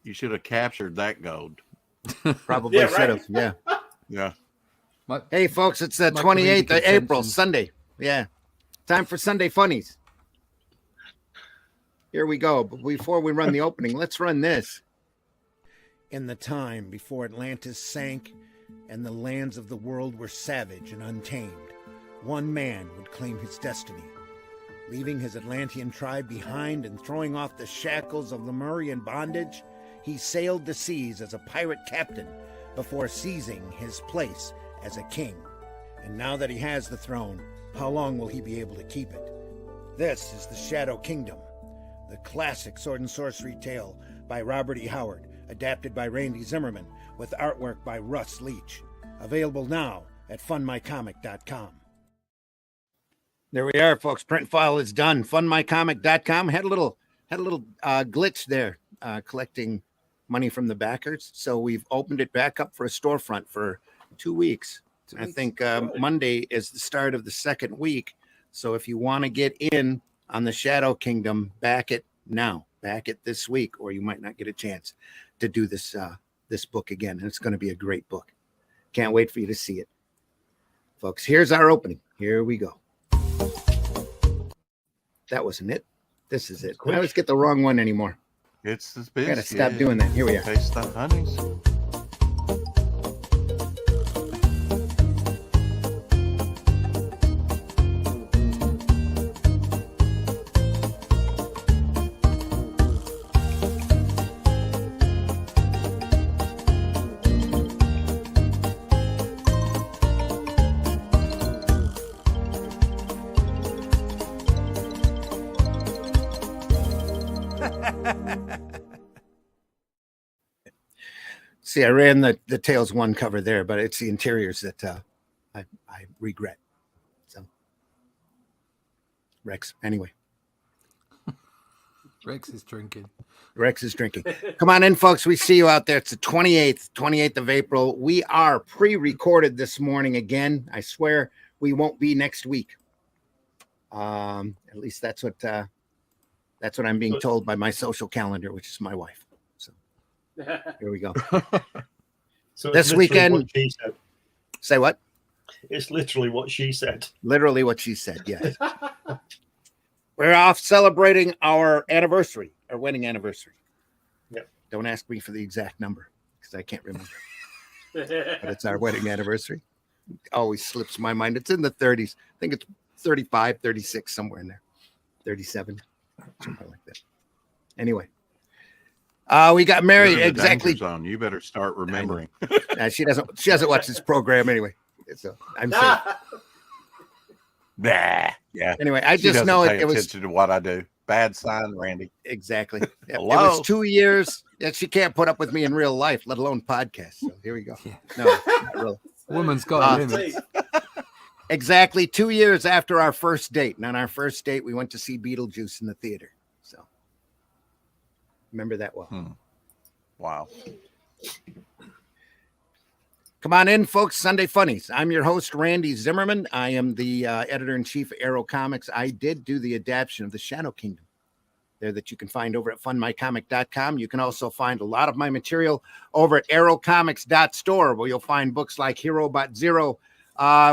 You should have captured that gold. Probably should have. Yeah. Yeah. Hey, folks, it's the 28th of April, Sunday. Yeah. Time for Sunday Funnies. Here we go. But before we run the opening, let's run this. In the time before Atlantis sank and the lands of the world were savage and untamed, one man would claim his destiny. Leaving his Atlantean tribe behind and throwing off the shackles of Lemurian bondage, he sailed the seas as a pirate captain before seizing his place as a king. And now that he has the throne, how long will he be able to keep it? This is the Shadow Kingdom, the classic sword and sorcery tale by Robert E. Howard, adapted by Randy Zimmerman, with artwork by Russ Leach. Available now at funmycomic.com. There we are, folks. Print file is done. Funmycomic.com had a little glitch there, collecting money from the backers. So we've opened it back up for a storefront for 2 weeks. I think Monday is the start of the second week. So if you want to get in on the Shadow Kingdom, back it now. Back it this week, or you might not get a chance to do this book again. And it's going to be a great book. Can't wait for you to see it. Folks, here's our opening. Here we go. That wasn't it. This is it. I always get the wrong one anymore. It's this business. I gotta stop doing that. Here we are. Taste the honeys. See, I ran the Tales 1 cover there, but it's the interiors that I regret. So, Rex, anyway. Rex is drinking. Come on in, folks. We see you out there. It's the 28th of April. We are pre-recorded this morning again. I swear we won't be next week. At least that's what I'm being told by my social calendar, which is my wife. Here we go. So this weekend, what she said. Say what? It's literally what she said. Literally what she said, yes. We're off celebrating our anniversary, our wedding anniversary. Yep. Don't ask me for the exact number because I can't remember. But it's our wedding anniversary. It always slips my mind. It's in the 30s. I think it's 35, 36, somewhere in there. 37, something like that. Anyway. We got married exactly. Zone. You better start remembering. She doesn't watch this program anyway. So I'm safe. Nah. Yeah. Anyway, I just know it was attention to what I do. Bad sign, Randy. Exactly. It was 2 years that she can't put up with me in real life, let alone podcast. So here we go. Yeah. No, not really. Woman's got limits. Exactly 2 years after our first date. And on our first date, we went to see Beetlejuice in the theater. So remember that well. Wow. Come on in, folks. Sunday Funnies. I'm your host, Randy Zimmerman. I am the editor-in-chief of Arrow Comics. I did do the adaptation of the Shadow Kingdom there that you can find over at funmycomic.com. You can also find a lot of my material over at arrowcomics.store, where you'll find books like Hero Bot Zero.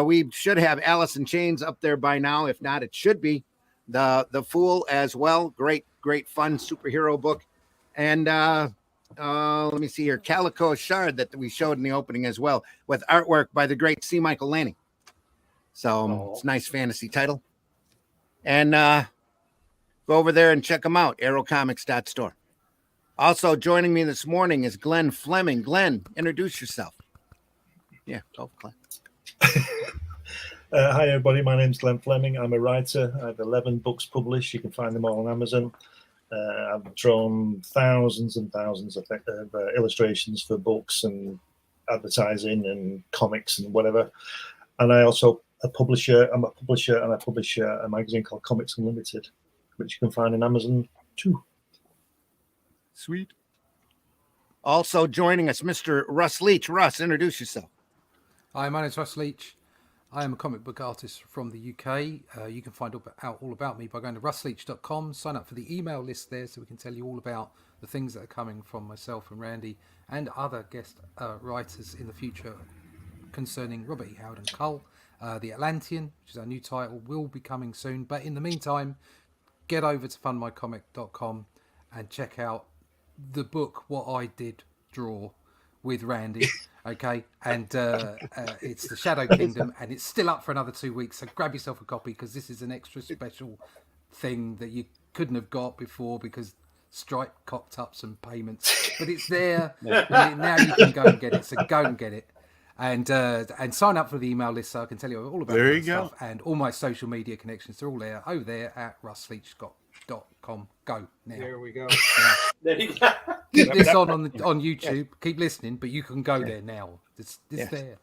We should have Alice in Chains up there by now. If not, it should be. The Fool as well. Great fun superhero book. And let me see here. Calico Shard that we showed in the opening as well, with artwork by the great C. Michael Lanning. So it's a nice fantasy title. And go over there and check them out. Arrowcomics.store. Also joining me this morning is Glenn Fleming. Glenn, introduce yourself. Yeah, go, Glenn. Hi, everybody. My name's Glenn Fleming. I'm a writer. I have 11 books published. You can find them all on Amazon. I've drawn thousands and thousands of illustrations for books and advertising and comics and whatever. And I also I'm a publisher, and I publish a magazine called Comics Unlimited, which you can find on Amazon too. Sweet. Also joining us, Mr. Russ Leach. Russ, introduce yourself. Hi, my name's Russ Leach. I am a comic book artist from the UK. You can find out all about me by going to russleach.com. Sign up for the email list there so we can tell you all about the things that are coming from myself and Randy and other guest writers in the future concerning Robert E. Howard and Cull. The Atlantean, which is our new title, will be coming soon. But in the meantime, get over to fundmycomic.com and check out the book What I Did Draw with Randy. Okay, and it's the Shadow Kingdom, and it's still up for another 2 weeks. So grab yourself a copy because this is an extra special thing that you couldn't have got before because Stripe cocked up some payments. But it's there now. You can go and get it. So go and get it, and sign up for the email list so I can tell you all about there that you stuff. go. And all my social media connections are all there over there at russleach.com. Go now. There we go. There you go. Keep this on YouTube. Keep listening, but you can go there now. It's there.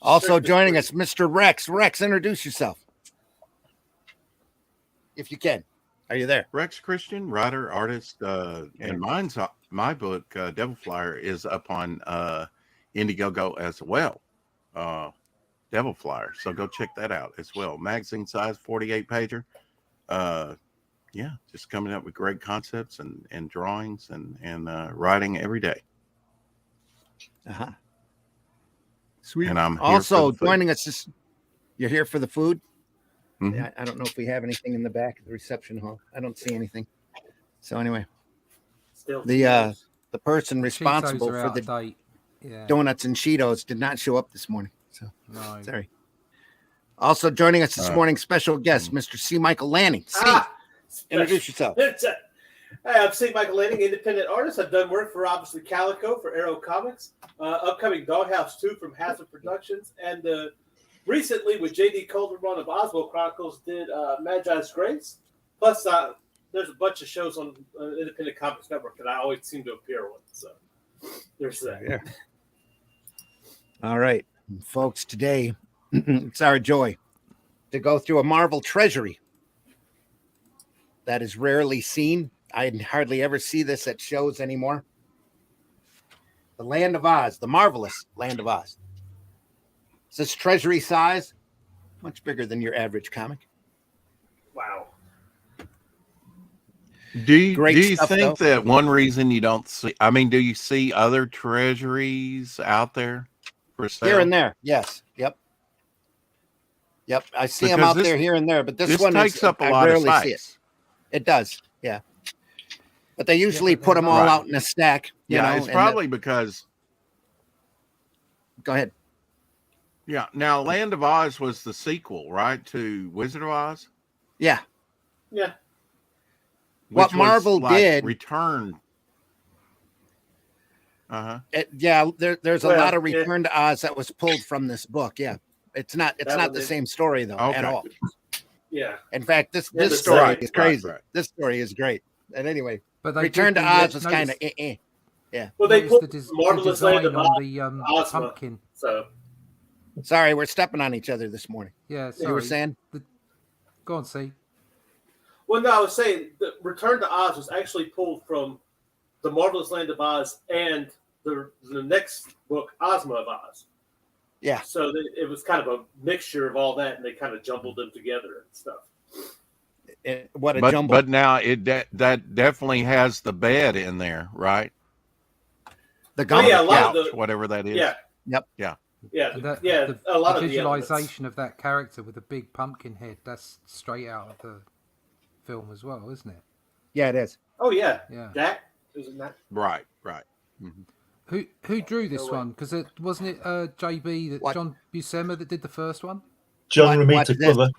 Also joining us, Mr. Rex. Rex, introduce yourself. If you can. Are you there? Rex Christian, writer, artist, and my book, Devil Flyer, is up on Indiegogo as well. Devil Flyer. So go check that out as well. Magazine size, 48 pager. Yeah, just coming up with great concepts and drawings and writing every day. Uh-huh. Sweet. And I'm here also for the food. joining us. You're here for the food? Mhm. I don't know if we have anything in the back of the reception hall. I don't see anything. So anyway, Still the person responsible Cheetos are for out the of date. Yeah. donuts and Cheetos did not show up this morning. So No. sorry. Also joining us this morning, special guest, Mr. C. Michael Lanning. C, introduce yourself. Hey, I'm C. Michael Lanning, independent artist. I've done work for obviously Calico for Arrow Comics, upcoming Doghouse 2 from Hazard Productions, and recently with J.D. Calderon of Oswald Chronicles did Magi's Grace. Plus, there's a bunch of shows on Independent Comics Network that I always seem to appear on. So there's that. Yeah. All right, folks, today it's our joy to go through a Marvel treasury that is rarely seen. I hardly ever see this at shows anymore. The Land of Oz, the marvelous Land of Oz. Is this treasury size? Much bigger than your average comic. Wow. Do you Great stuff, think though. that one reason you don't see? I mean, do you see other treasuries out there for sale? Here and there, yes. Yep. I see them Because out there here and there, but this one takes up a I lot of rarely see it. space. It does, yeah. But they usually put them all Right. out in a stack. You know, It's and probably because. go ahead. Yeah. Now, Land of Oz was the sequel, right, to Wizard of Oz? Yeah. Yeah. What Which was Marvel did- Return. Uh-huh. There's a Well, lot of yeah. Return to Oz that was pulled from this book. Yeah. It's not That the was it. same story though Okay. at all. Yeah. In fact, this Yeah, the story second- is crazy. right. This story is great. And anyway, But they Return did to the, Oz was notice- kind of Yeah. Well, they notice put the Marvelous Land design of on Oz. the Ozma. pumpkin. So Sorry, we're stepping on each other this morning. Yeah, You were sorry. saying? Go on, see. well, no, I was saying the Return to Oz was actually pulled from the Marvelous Land of Oz and the next book, Ozma of Oz. Yeah. So it was kind of a mixture of all that, and they kind of jumbled them together and stuff. What a But jumble. but now that definitely has the bed in there, right? The Gump. yeah, a lot Couch, of the- whatever that is. Yeah. Yep. Yeah. Yeah. And that- yeah. the, A lot the of the elements. visualization of that character with a big pumpkin head, that's straight out of the film as well, isn't it? Yeah, it is. Oh yeah. Yeah. That isn't that. Right. Mhm. Who drew this No way. one? Because it wasn't it JB that What? John Buscema that did the first one? John What Romita is this? cover.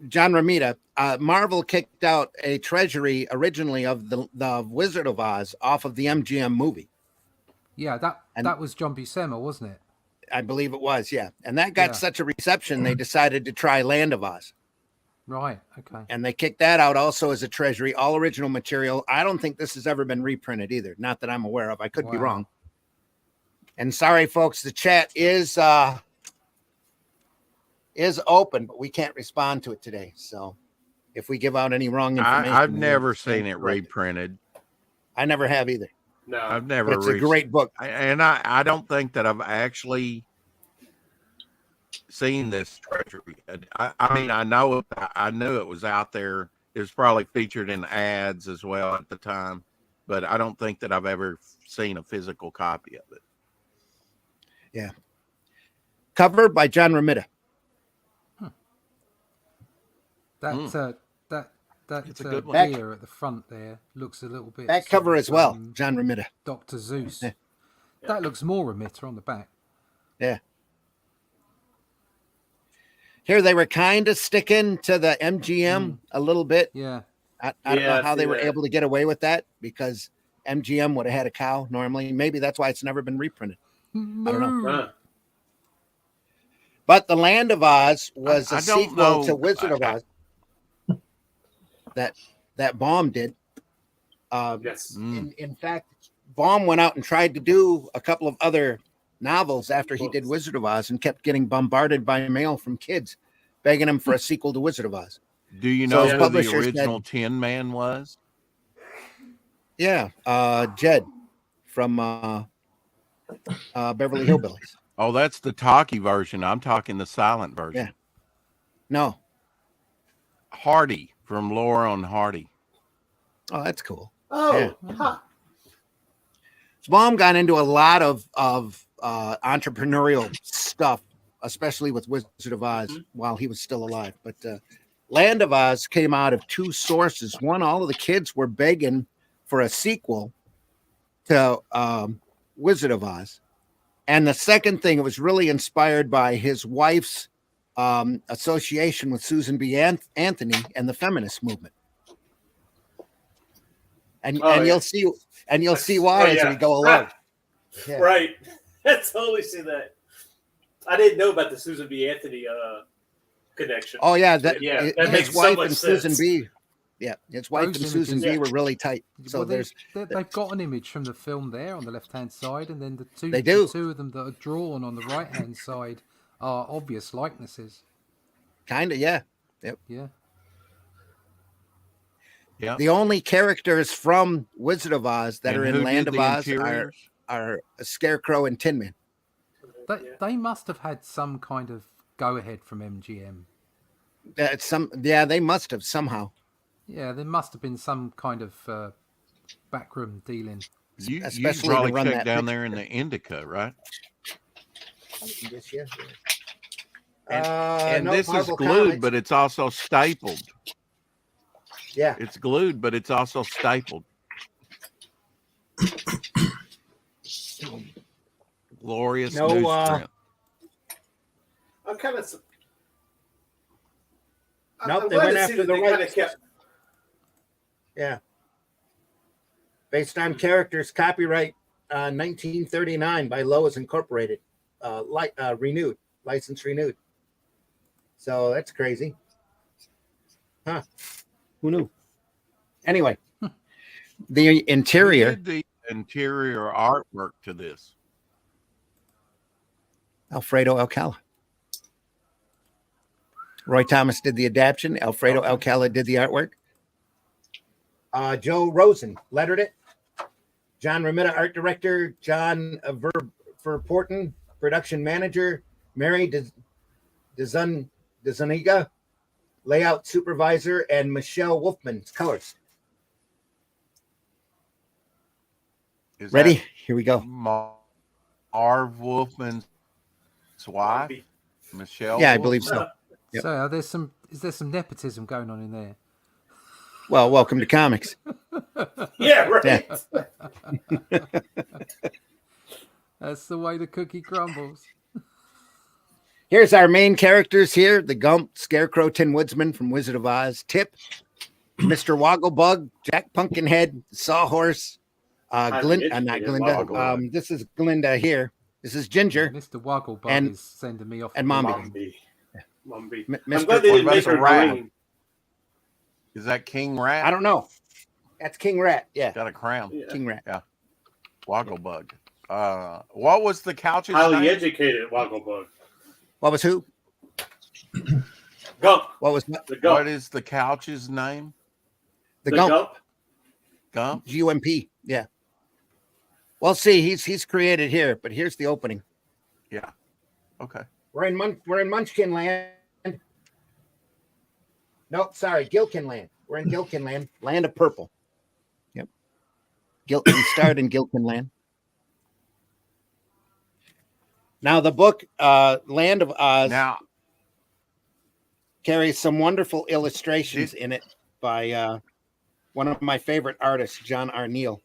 John Romita. Marvel kicked out a treasury originally of the Wizard of Oz off of the MGM movie. Yeah, And- that was John Buscema, wasn't it? I believe it was, yeah. And that got Yeah. such a reception, they decided to try Land of Oz. Right. Okay. And they kicked that out also as a treasury, all original material. I don't think this has ever been reprinted either. Not that I'm aware of. I could be Wow. wrong. And sorry, folks, the chat is open, but we can't respond to it today. So if we give out any wrong information, I've we'll never seen it correct reprinted. I never have either. No. I've never. But it's a great book. and I don't think that I've actually seen this Treasury. I mean, I knew it was out there. It was probably featured in ads as well at the time, but I don't think that I've ever seen a physical copy of it. Yeah. Cover by John Romita. That It's a good one. gear at the front there looks a little bit. Back cover as well, John Romita. Dr. Zeus. Yeah. That looks more Romita on the back. Yeah. Here they were kind of sticking to the MGM a little bit. Yeah. I don't know how they were that. able to get away with that, because MGM would have had a cow normally. Maybe that's why it's never been reprinted. I don't know. Huh. But The Land of Oz was a I don't sequel know. to Wizard of Oz that Baum did. Yes. In fact, Baum went out and tried to do a couple of other novels after he did Wizard of Oz and kept getting bombarded by mail from kids begging him for a sequel to Wizard of Oz. Do you So know his who the publisher original Tin Man was? Yeah, Jed from Beverly Hillbillies. Oh, that's the talkie version. I'm talking the silent version. Yeah. No. Hardy from Laura on Hardy. Oh, that's cool. Oh, Yeah. huh. So Baum got into a lot of entrepreneurial stuff, especially with Wizard of Oz while he was still alive. But Land of Oz came out of two sources. One, all of the kids were begging for a sequel to Wizard of Oz. And the second thing, it was really inspired by his wife's association with Susan B. Anthony and the feminist movement. And you'll see why as we go along. Yeah. Right. I totally see that. I didn't know about the Susan B. Anthony connection. Oh yeah, that his makes so wife much and sense. Susan B. Yeah, his wife and Those Susan images- B. were really tight. So Well, there's they've got an image from the film there on the left-hand side, and then They do. the two of them that are drawn on the right-hand side are obvious likenesses. kind of yeah. Yeah. Yeah. The only characters from Wizard of Oz that And are in who Land did of the Oz interiors? are Scarecrow and TinMan. They must have had some kind of go-ahead from MGM. They must have somehow. Yeah, there must have been some kind of backroom dealing. You Especially probably to run checked that down picture. there in the Indica, right? And No, this is Marvel glued, Comics. but it's also stapled. Yeah. It's glued, but it's also stapled. Glorious No, newsprint. I'm kind of. Nope, I'm they glad went to see after that the they kinda rights. kept. Yeah. Based on characters, copyright 1939 by Lowe's Incorporated. Renewed, license renewed. So that's crazy. Huh. Who knew? Anyway, the Who interior, did the interior artwork to this? Alfredo Alcala. Roy Thomas did the adaptation. Alfredo Alcala did the artwork. Joe Rosen lettered it. John Romita, art director. John Verporten, production manager. Mary DeZuniga, layout supervisor, and Michelle Wolfman, colors. Is Ready? that Here we go. Marv Wolfman's wife, Michelle? Yeah, I believe Wolfman? so. Yep. So is there some nepotism going on in there? Well, welcome to comics. Yeah, right. That's the way the cookie crumbles. Here's our main characters here: the Gump, Scarecrow, Tin Woodsman from Wizard of Oz, Tip, Mr. Woglebug, Jack Pumpkinhead, Sawhorse, not Glinda. Woglebug. This is Glinda here. This is Ginger. Mr. Wogglebug And- is sending me off. and Mombi. Mombi. M- I'm Mr. glad they What didn't about make the her rat? green. Is that King Rat? I don't know. That's King Rat. Yeah, Got a crown. Yeah. King Rat. Wogglebug. What was the couch's Highly name? educated Wogglebug. What was who? Gump. What was The What Gump. is the couch's name? the Gump? Gump. Gump? GUMP. Yeah. Well, see, he's created here, but here's the opening. Yeah. Okay. We're in Munchkin Land. Nope, sorry, Gilkin Land. We're in Gilkin Land, land of purple. Yep. We started in Gilkin Land. Now the book Land of Oz Now, carries some wonderful illustrations in it by one of my favorite artists, John R. Neal.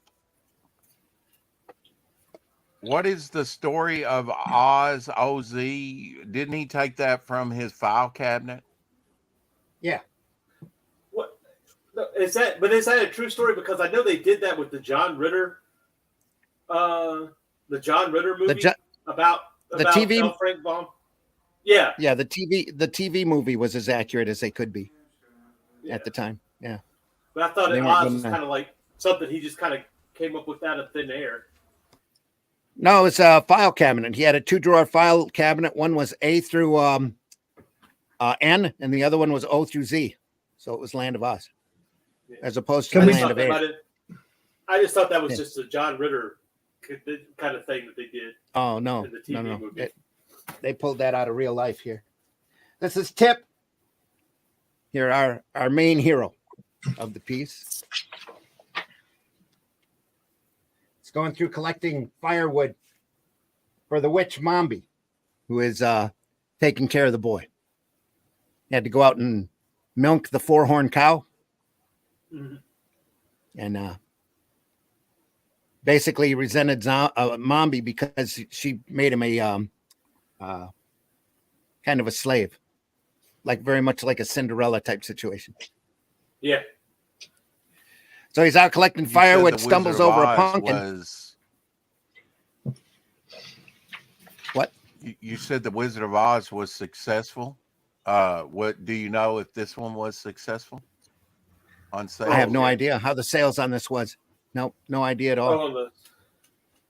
what is the story of Oz OZ? Didn't he take that from his file cabinet? Yeah. What no, is that? But is that a true story? Because I know they did that with the John Ritter, movie about the TV L. Frank Baum. Yeah, yeah, the TV movie was as accurate as they could be at the time. Yeah. but I thought They Oz weren't was gonna- kind of like something he just kind of came up with out of thin air. No, it's a file cabinet. He had a 2-drawer file cabinet. One was A through N, and the other one was O through Z. So it was Land of Oz, as opposed to Can we- Land of Something A. about it. I just thought that was Yeah. just a John Ritter kind of thing that they did Oh no, in the TV no. movie. They pulled that out of real life here. This is Tip. Here, our main hero of the piece. It's going through collecting firewood for the witch Mombi, who is taking care of the boy. He had to go out and milk the 4-horn cow. Mhm. And basically resented Mombi because she made him a kind of a slave, like very much like a Cinderella type situation. Yeah, So he's out collecting You said firewood, the Wizard stumbles of over a Oz pumpkin. Was... What? You said the Wizard of Oz was successful. What do you know if this one was successful on sale? I have no idea how the sales on this was. Nope, no idea at all. oh, on the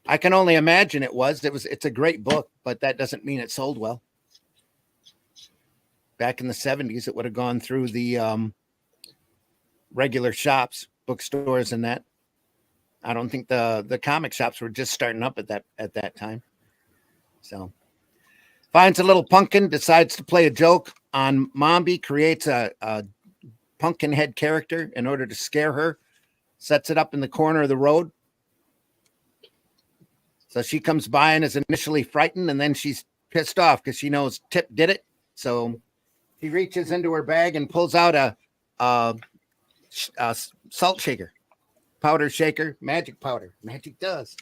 I can only imagine it was. It's a great book, but that doesn't mean it sold well. Back in the 70s, it would have gone through the regular shops, bookstores, and that. I don't think the comic shops were just starting up at that time. So finds a little pumpkin, decides to play a joke on Mombi, creates a Pumpkinhead character in order to scare her, sets it up in the corner of the road. So she comes by and is initially frightened, and then she's pissed off because she knows Tip did it. So he reaches into her bag and pulls out a salt shaker, powder shaker, magic powder, magic dust.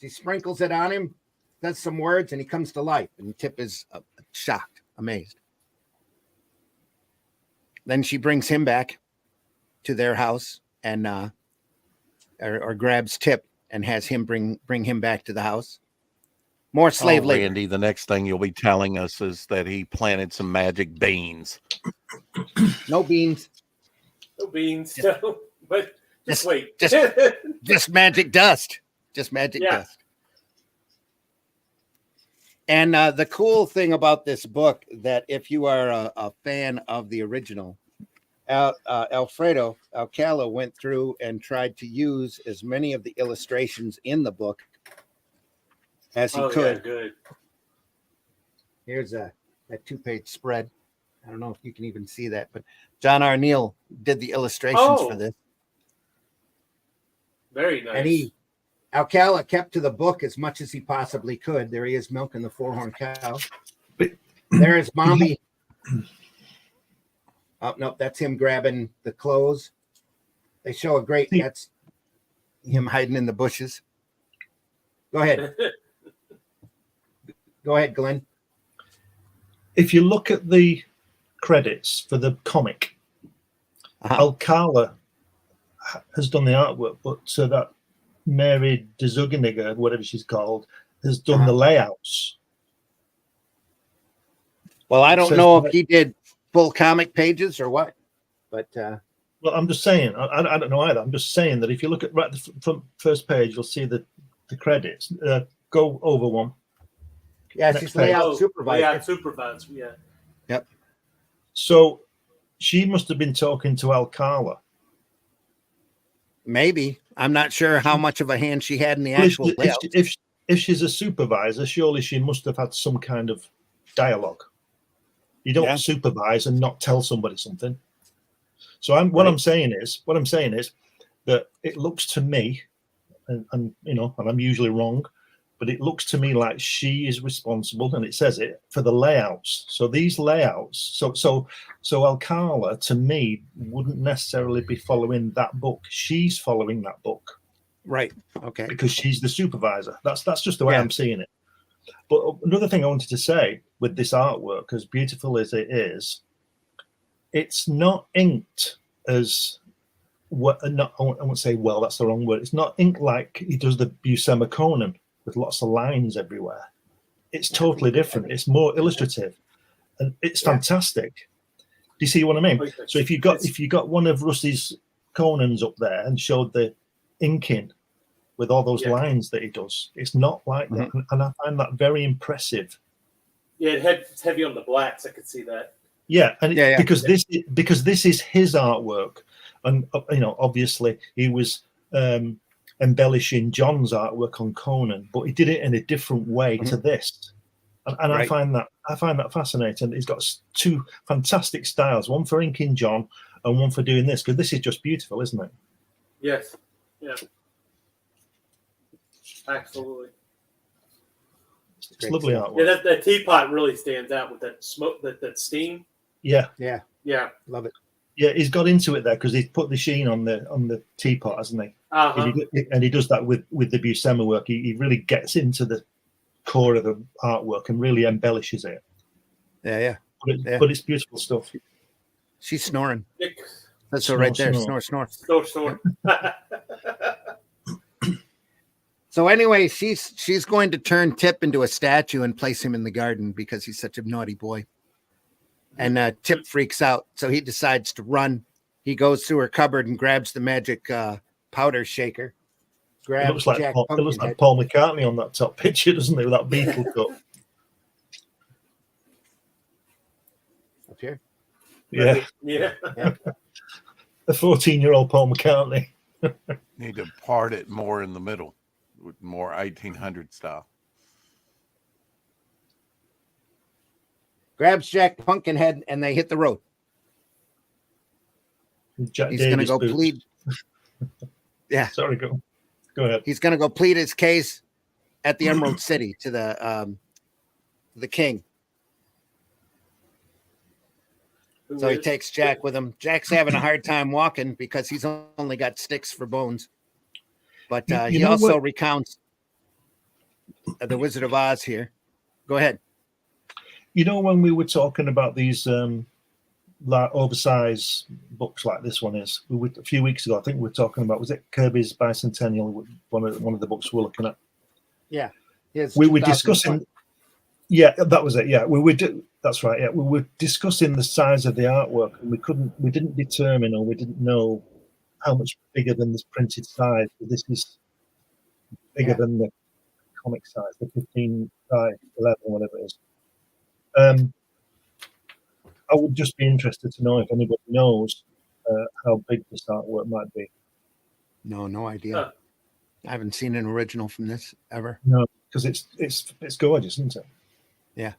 She sprinkles it on him, does some words, and he comes to life. And Tip is shocked, amazed. Then she brings him back to their house and or grabs Tip and has him bring him back to the house. More slave labor. Randy, the next thing you'll be telling us is that he planted some magic beans. No beans, no beans, no, but just wait. just magic dust. Just magic dust. And the cool thing about this book that if you are a fan of the original, Alfredo Alcala went through and tried to use as many of the illustrations in the book as he could. Yeah, good. Here's that 2-page spread. I don't know if you can even see that, but John R. Neal did the illustrations for this. Very nice. And Alcala kept to the book as much as he possibly could. There he is milking the 4-horn cow. There is Mombi. Oh, no, that's him grabbing the clothes. They show a great, that's him hiding in the bushes. Go ahead. Go ahead, Glenn. If you look at the credits for the comic, Alcala has done the artwork, but so that Mary DeZuganiger, whatever she's called, has done the layouts. Well, I don't know if he did full comic pages or what, but well, I'm just saying, I don't know either. I'm just saying that if you look at right the front first page, you'll see the credits. Go over one. Yeah, she's layout supervisor. Layout supervisor, yeah. Yep. So she must have been talking to Alcala. Maybe. I'm not sure how much of a hand she had in the actual layout. if she's a supervisor, surely she must have had some kind of dialogue. You don't supervise and not tell somebody something. So what I'm saying is that it looks to me, and you know, and I'm usually wrong, but it looks to me like she is responsible, and it says it, for the layouts. So these layouts, so Alcala to me wouldn't necessarily be following that book. She's following that book, Right. Okay. because she's the supervisor. That's just the way I'm seeing it. But another thing I wanted to say with this artwork, as beautiful as it is, it's not inked as what. Not, I won't say well. That's the wrong word. It's not inked like he does the Buscema Conan with lots of lines everywhere. It's totally different. It's more illustrative, and it's fantastic. Do you see what I mean? So if you got one of Rusty's Conans up there and showed the inking with all those lines that he does, it's not like that, and I find that very impressive. Yeah, it's heavy on the blacks. I could see that. Yeah, and because this is his artwork, and you know, obviously he was embellishing John's artwork on Conan, but he did it in a different way to this, and I find that fascinating. He's got two fantastic styles, one for inking John and one for doing this, because this is just beautiful, isn't it? Yes. Yeah. Absolutely. It's lovely artwork. Yeah, that teapot really stands out with that smoke, that steam. Yeah. Love it. Yeah, he's got into it there because he's put the sheen on the teapot, hasn't he? And he does that with the Buscema work. He really gets into the core of the artwork and really embellishes it. Yeah. But it's beautiful stuff. She's snoring. That's Snore, her right there. snore. Snore. So anyway, she's going to turn Tip into a statue and place him in the garden because he's such a naughty boy. And Tip freaks out, so he decides to run. He goes through her cupboard and grabs the magic powder shaker. It looks like Paul McCartney on that top picture, doesn't it, with that beetle cup? Up here? Yeah. A 14-year-old Paul McCartney. Need to part it more in the middle, with more 1800 style. Grabs Jack Pumpkinhead and they hit the road. Jack He's going to go boots. plead. Yeah. Sorry, go ahead. He's going to go plead his case at the Emerald City to the king. So he takes Jack with him. Jack's having a hard time walking because he's only got sticks for bones. But he also recounts the Wizard of Oz here. Go ahead. You know, when we were talking about these oversized books like this one is, a few weeks ago, I think we were talking about, was it Kirby's Bicentennial, one of the books we're looking at? Yeah. We were discussing. Yeah, that was it. Yeah, that's right. Yeah, we were discussing the size of the artwork, and we didn't determine, or we didn't know how much bigger than this printed size. This is bigger than the comic size, the 15 by 11, whatever it is. I would just be interested to know if anybody knows how big this artwork might be. No idea. I haven't seen an original from this ever. No, because it's gorgeous, isn't it? Yeah.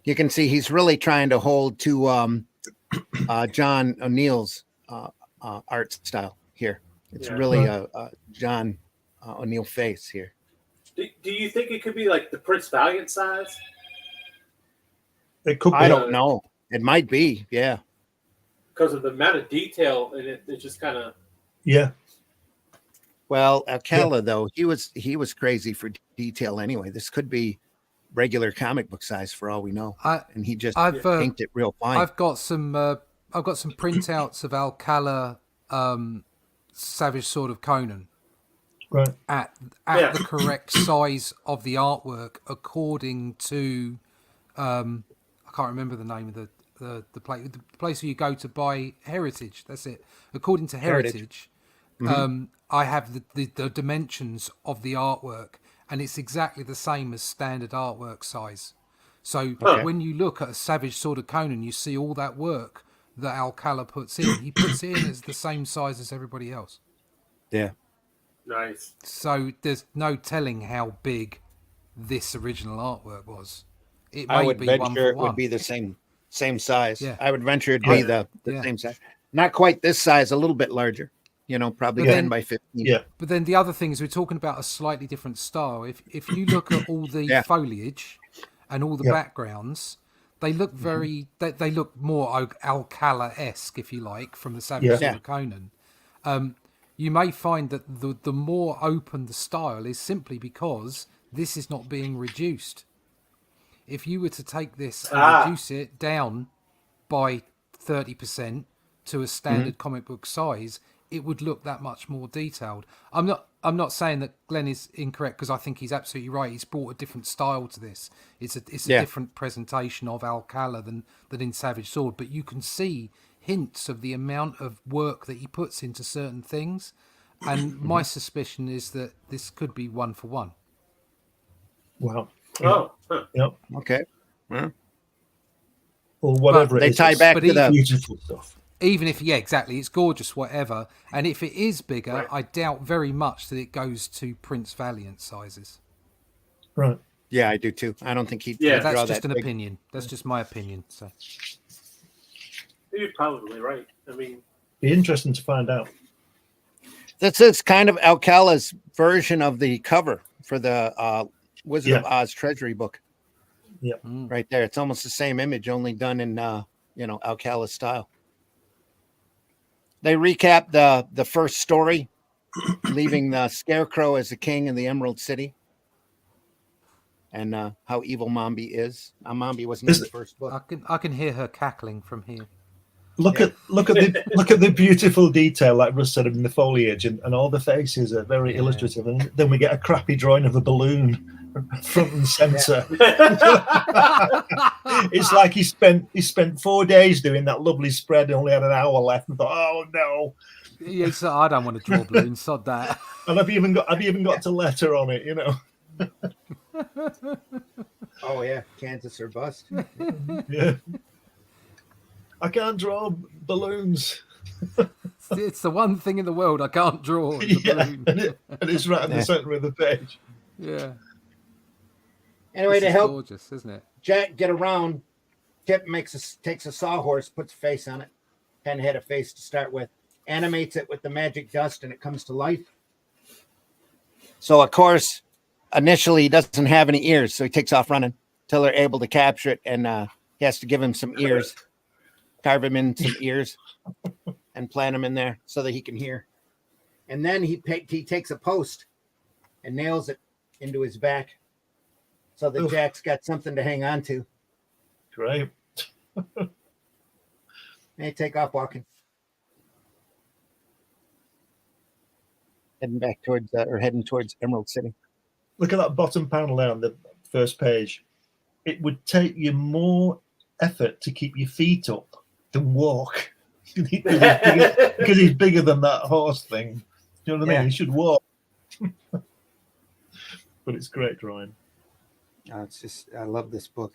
You can see he's really trying to hold to John O'Neill's art style here. It's really a John O'Neill face here. Do you think it could be like the Prince Valiant size? It could be. I don't know. It might be, yeah. Because of the amount of detail in it, it's just kind of. Yeah. Well, Alcala though, he was crazy for detail anyway. This could be regular comic book size for all we know, and he just inked it real fine. I've got some printouts of Alcala, Savage Sword of Conan, right, at the correct size of the artwork according to I can't remember the name of the place where you go to buy Heritage. That's it. According to Heritage. I have the dimensions of the artwork, and it's exactly the same as standard artwork size. So when you look at a Savage Sword of Conan, you see all that work that Alcala puts in. He puts it in as the same size as everybody else. Yeah. Nice. So there's no telling how big this original artwork was. It I may would be one venture for it would one. be the same size. Yeah. I would venture it'd Yeah. be the Yeah. same size. Not quite this size, a little bit larger. Probably But 10 then- by 15. Yeah. But then the other thing is we're talking about a slightly different style. If you look at all the Yeah. foliage and all the Yeah. backgrounds, they look very they look more Alcala-esque, if you like, from the Savage Yeah. Sword Yeah. of Conan. You may find that the more open the style is simply because this is not being reduced. If you were to take this and reduce it down by 30% to a standard comic book size, it would look that much more detailed. I'm not saying that Glenn is incorrect, because I think he's absolutely right. He's brought a different style to this. It's a different presentation of Alcala than in Savage Sword, but you can see hints of the amount of work that he puts into certain things. And my suspicion is that this could be one for one. Wow. Oh, huh. Yep. Okay. Or whatever They it is. tie it's back but to the beautiful stuff. Even if, yeah, exactly, it's gorgeous, whatever. And if it is bigger, Right. I doubt very much that it goes to Prince Valiant sizes. Right. Yeah, I do too. I don't think he'd Yeah, That's draw just that an big. opinion. That's just my opinion. So You're probably right. I mean, Be interesting to find out. This is kind of Alcala's version of the cover for the Wizard of Oz Treasury book. Yeah. Right there. It's almost the same image, only done in Alcala style. They recap the first story, leaving the Scarecrow as the king in the Emerald City, and how evil Mombi is. Mombi wasn't in the first book. I can hear her cackling from here. Look at the beautiful detail, like Russ said, in the foliage, and all the faces are very illustrative. And then we get a crappy drawing of a balloon front and center. It's like he spent 4 days doing that lovely spread and only had an hour left, and thought, oh no. Yeah, so I don't want to draw balloons. Sod that. And I've even got to letter on it, Oh yeah, Kansas or bust. Yeah. I can't draw balloons. It's the one thing in the world I can't draw. Is a balloon. And it's right in the center of the page. Yeah. Anyway, This to is help gorgeous, isn't it? Jack get around, Kip takes a sawhorse, puts a face on it. Pen had a face to start with, animates it with the magic dust, and it comes to life. So, of course, initially he doesn't have any ears, so he takes off running till they're able to capture it, and he has to give him some ears, carve him in some ears, and plant them in there so that he can hear. And then he takes a post and nails it into his back so that Jack's got something to hang on to. Great. And they take off walking. Heading towards Emerald City. Look at that bottom panel there on the first page. It would take you more effort to keep your feet up than walk. Because he's bigger than that horse thing. You know what I mean? He should walk. But it's great drawing. I love this book.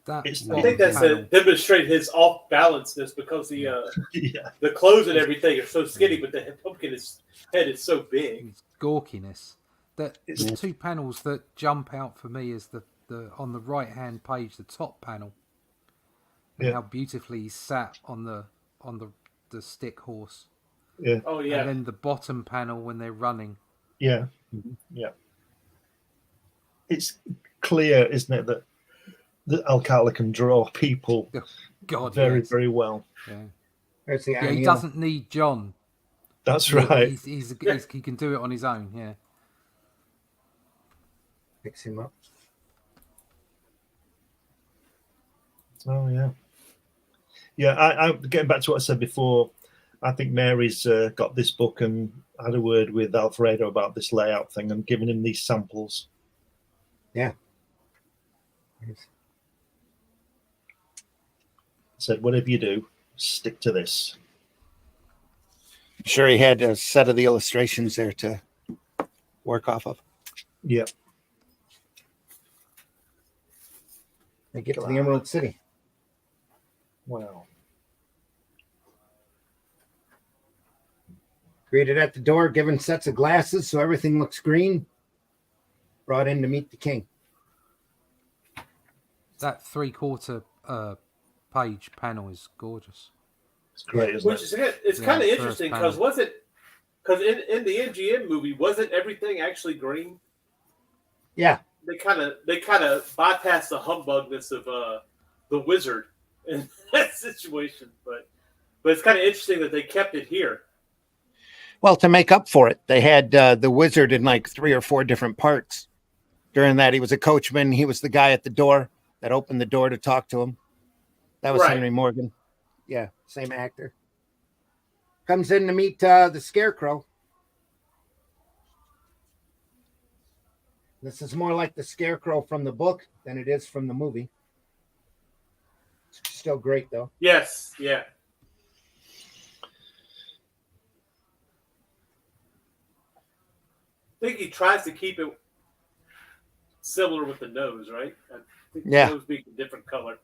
That I think that's to demonstrate his off balanceness, because the the clothes and everything are so skinny, but the pumpkin's head is so big. Gawkiness. The two panels that jump out for me is the on the right hand page, the top panel, and how beautifully he's sat on the stick horse. Yeah. Oh yeah. And then the bottom panel when they're running. Yeah. Yeah. It's clear, isn't it, that Alcala can draw people very well. Yeah. He doesn't need John. That's right. He can do it on his own. Yeah. Picks him up. Oh yeah. Yeah. I getting back to what I said before. I think Mary's got this book and had a word with Alfredo about this layout thing and giving him these samples. Yeah. Said, whatever you do, stick to this. I'm sure he had a set of the illustrations there to work off of. Yeah. They get to the Emerald City. Wow. Greeted at the door, given sets of glasses so everything looks green. Brought in to meet the king. That 3/4 page panel is gorgeous. It's great, isn't Which it? is again, it's Yeah, kind of first interesting panel. because in the MGM movie, wasn't everything actually green? Yeah. They kind of bypassed the humbugness of the wizard in that situation, but it's kind of interesting that they kept it here. Well, to make up for it, they had the wizard in like 3 or 4 different parts. During that, he was a coachman. He was the guy at the door that opened the door to talk to him. That was Right. Henry Morgan. Yeah, same actor. Comes in to meet the Scarecrow. This is more like the Scarecrow from the book than it is from the movie. It's still great, though. Yes, yeah. I think he tries to keep it similar with the nose, right? I think Yeah. the nose being a different color.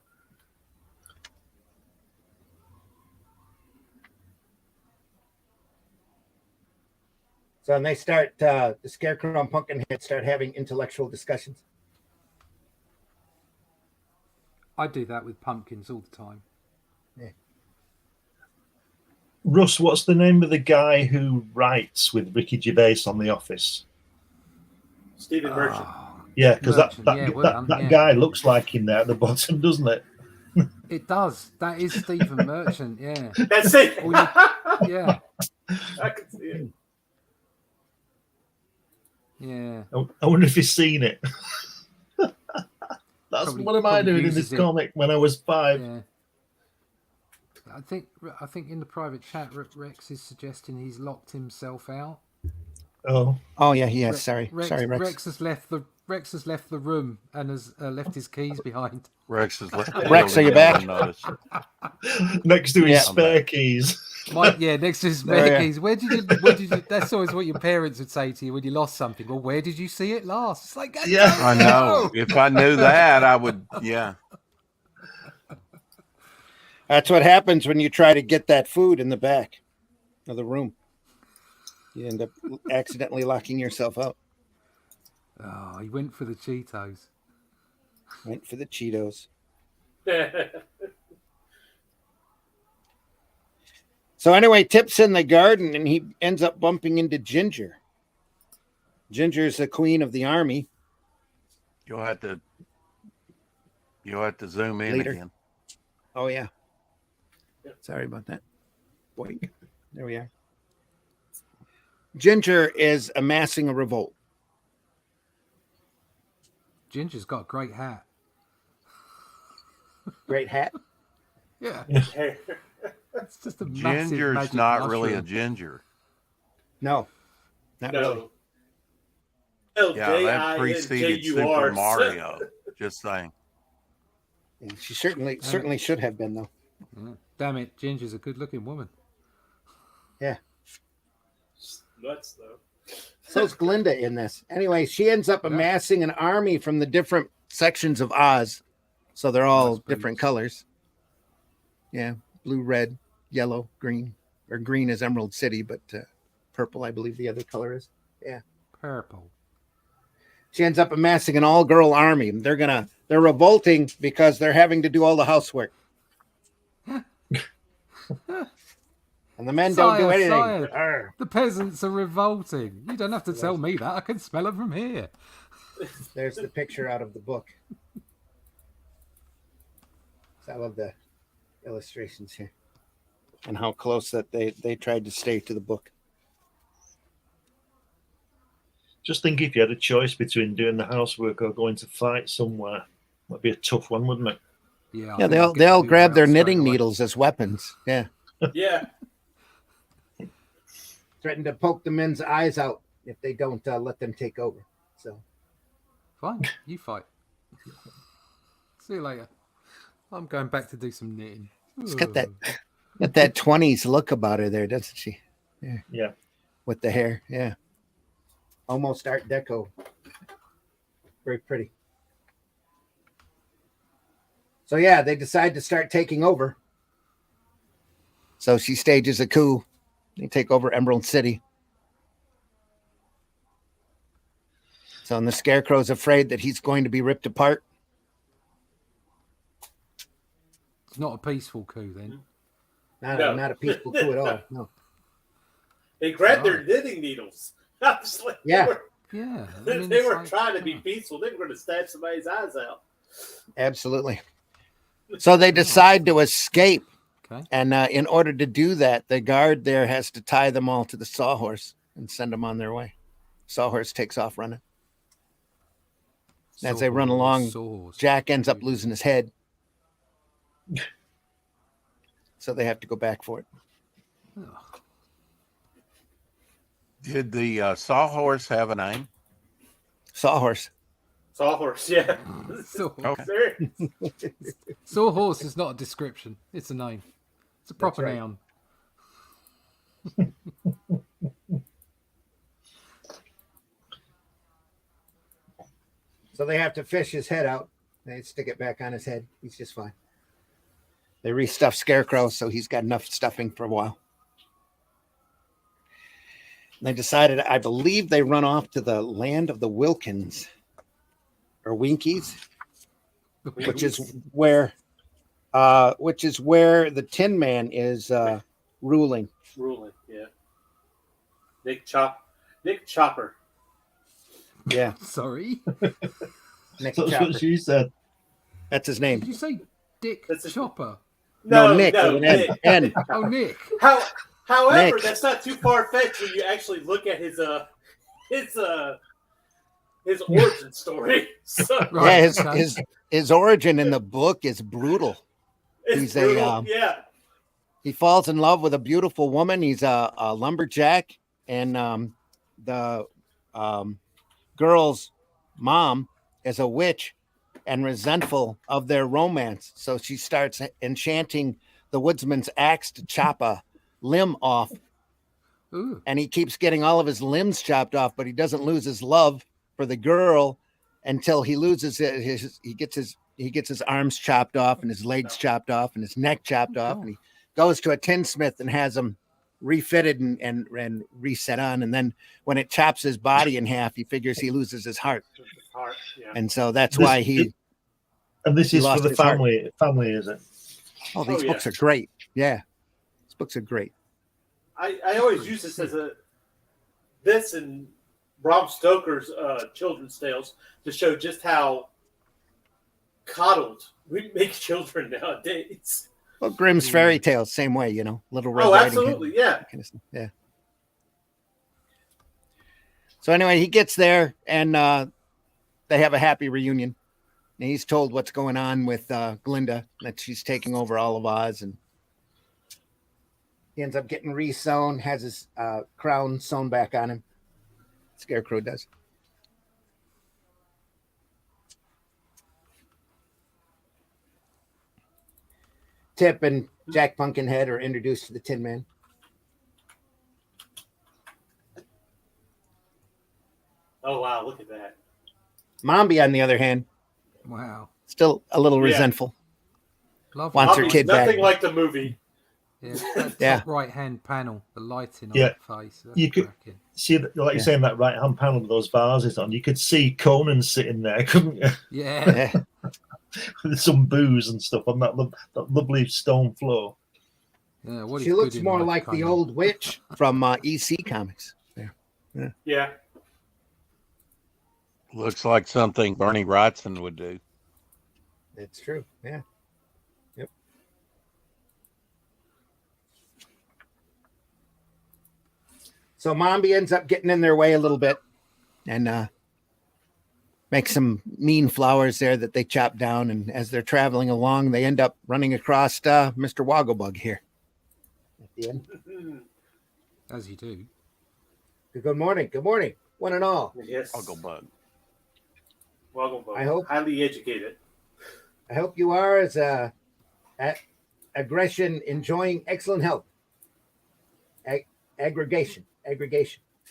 So when they start, the Scarecrow and Pumpkinhead start having intellectual discussions. I do that with pumpkins all the time. Russ, what's the name of the guy who writes with Ricky Gervais on The Office? Stephen Merchant. Yeah, because Merchant, yeah, well done, that yeah. guy looks like him there at the bottom, doesn't it? It does. That is Stephen Merchant, yeah. That's it. Yeah. I can see it. Yeah. I wonder if he's seen it. That's Probably- what am I probably doing in uses this it. comic when I was 5? Yeah. I think in the private chat, Rex is suggesting he's locked himself out. Oh, Yeah, he has. Sorry, Rex. Rex has left the room and has left his keys behind. Rex is Rex, are you back? next to his Yeah. spare keys. Next to his Oh, yeah. spare keys. Where did you? That's always what your parents would say to you when you lost something. Well, where did you see it last? It's like, Yeah. I know. If I knew that, I would. Yeah. That's what happens when you try to get that food in the back of the room. You end up accidentally locking yourself out. Oh, he went for the Cheetos. Went for the Cheetos. So anyway, Tip's in the garden and he ends up bumping into Jinjur. Ginger's the queen of the army. You'll have to zoom in Later. again. Oh, yeah. Sorry about that. Boink. There we are. Jinjur is amassing a revolt. Ginger's got a great hat. Great hat. Yeah. It's just a massive Ginger's magic not really a mushroom. ginger. No, not really. No. Yeah, that preceded Super Mario. Just saying. Yeah, she certainly should have been, though. Yeah. Damn it, Ginger's a good-looking woman. Yeah. Nuts, though. So's Glinda in this. Anyway, she ends up amassing an army from the different sections of Oz. So they're all different colors. Yeah. Blue, red, yellow, green. Or green is Emerald City, but purple, I believe the other color is. Yeah. Purple. She ends up amassing an all-girl army. They're revolting because they're having to do all the housework. And the men don't do anything. Sire, the peasants are revolting. You don't have to tell me that. I can smell it from here. There's the picture out of the book. So I love the illustrations here and how close that they tried to stay to the book. Just think if you had a choice between doing the housework or going to fight somewhere, that'd be a tough one, wouldn't it? Yeah, Yeah, they all grab their knitting needles as weapons. Yeah. Yeah. Threaten to poke the men's eyes out if they don't let them take over. So Fine, you fight. See you later. I'm going back to do some knitting. she's got that 20s look about her there, doesn't she? Yeah. Yeah. With the hair. Yeah. Almost Art Deco. Very pretty. So yeah, they decide to start taking over. So she stages a coup They take over Emerald City. So, and the Scarecrow's afraid that he's going to be ripped apart. It's not a peaceful coup then. Not a peaceful coup at all. No. They grabbed their knitting needles. Like Yeah. Yeah. They were trying to be peaceful. They were going to stab somebody's eyes out. Absolutely. So they decide to escape. Okay. And in order to do that, the guard there has to tie them all to the sawhorse and send them on their way. Sawhorse takes off running. As they run along, Jack ends up losing his head. So they have to go back for it. Did the sawhorse have a name? Sawhorse. Sawhorse, yeah. Okay. Sawhorse is not a description. It's a name. It's a proper noun. So they have to fish his head out. They stick it back on his head. He's just fine. They restuff Scarecrow, so he's got enough stuffing for a while. They decided, I believe they run off to the land of the Wilkins or Winkies, which is where the TinMan is ruling. Yeah. Nick Chopper. Yeah. Sorry. Nick That's Chopper. what she said. That's his name. Did you say Dick Chopper? No, Nick. Nick. N. Oh, Nick. However, Nick. that's not too far fetched when you actually look at his origin story. So, Yeah, his origin in the book is brutal. it's He's brutal. He falls in love with a beautiful woman. He's a lumberjack, and the girl's mom is a witch and resentful of their romance. So she starts enchanting the woodsman's axe to chop a limb off. Ooh. And he keeps getting all of his limbs chopped off, but he doesn't lose his love for the girl until he loses he gets his arms chopped off and his legs chopped off and his neck chopped off, and he goes to a tinsmith and has them refitted and reset on. And then when it chops his body in half, he figures he loses his heart. And so that's why he. And this is for lost the his heart. family, is it? Oh, these books are great. Yeah, these books are great. I always use this as this and Bram Stoker's children's tales to show just how coddled we make children nowadays. Well, Grimm's fairy tales, same way, Little Red Riding Hood, absolutely, yeah. that kind of stuff. Yeah. So anyway, he gets there and they have a happy reunion. And he's told what's going on with Glinda, that she's taking over all of Oz, and he ends up getting re-sewn, has his crown sewn back on him. Scarecrow does. Tip and Jack Pumpkinhead are introduced to the TinMan. Oh wow, look at that. Mombi, on the other hand, Wow. still a little resentful. Lovely. Wants her Mombi's kid back. nothing like the movie. Yeah, that Yeah. top right-hand panel, the lighting on Yeah. that face. That's You could- cracking. See, like you're saying, that right-hand panel with those vases on, you could see Conan sitting there, couldn't you? Yeah. Yeah. With some booze and stuff on that lovely stone floor. Yeah, what is She good looks in more life, like the Conan? old witch from EC Comics. Yeah. Looks like something Bernie Wrightson would do. It's true. Yeah. Yep. So Mombi ends up getting in their way a little bit and makes some mean flowers there that they chop down. And as they're traveling along, they end up running across Mr. Woglebug here at the end. As you do. Good morning. Good morning, one and all. Yes. Woglebug. Welcome, I hope- highly educated. I hope you are as at aggression enjoying excellent health. Aggregation,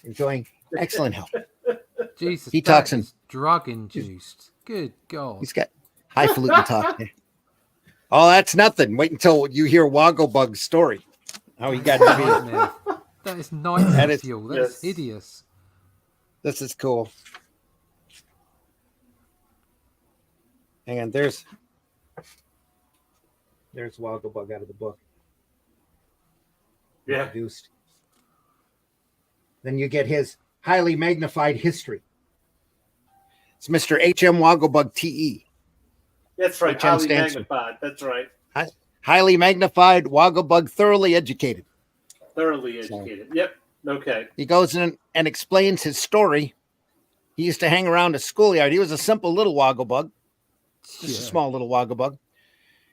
enjoying excellent health. Jesus, He that talks in- is drug-induced. Good God. He's got highfalutin talk there. Oh, that's nothing. Wait until you hear Wogglebug's story. How he got to be. Nightmare. That is nightmare That is- fuel. That's yes. hideous. This is cool. And there's Woglebug out of the book. Yeah. Introduced. Then you get his highly magnified history. It's Mr. H.M. Woglebug T.E. That's right. HM Highly stands for- magnified. That's right. Highly magnified, Woglebug thoroughly educated. Thoroughly educated. Yep. Okay. He goes in and explains his story. He used to hang around a schoolyard. He was a simple little Woglebug, just a small little Woglebug.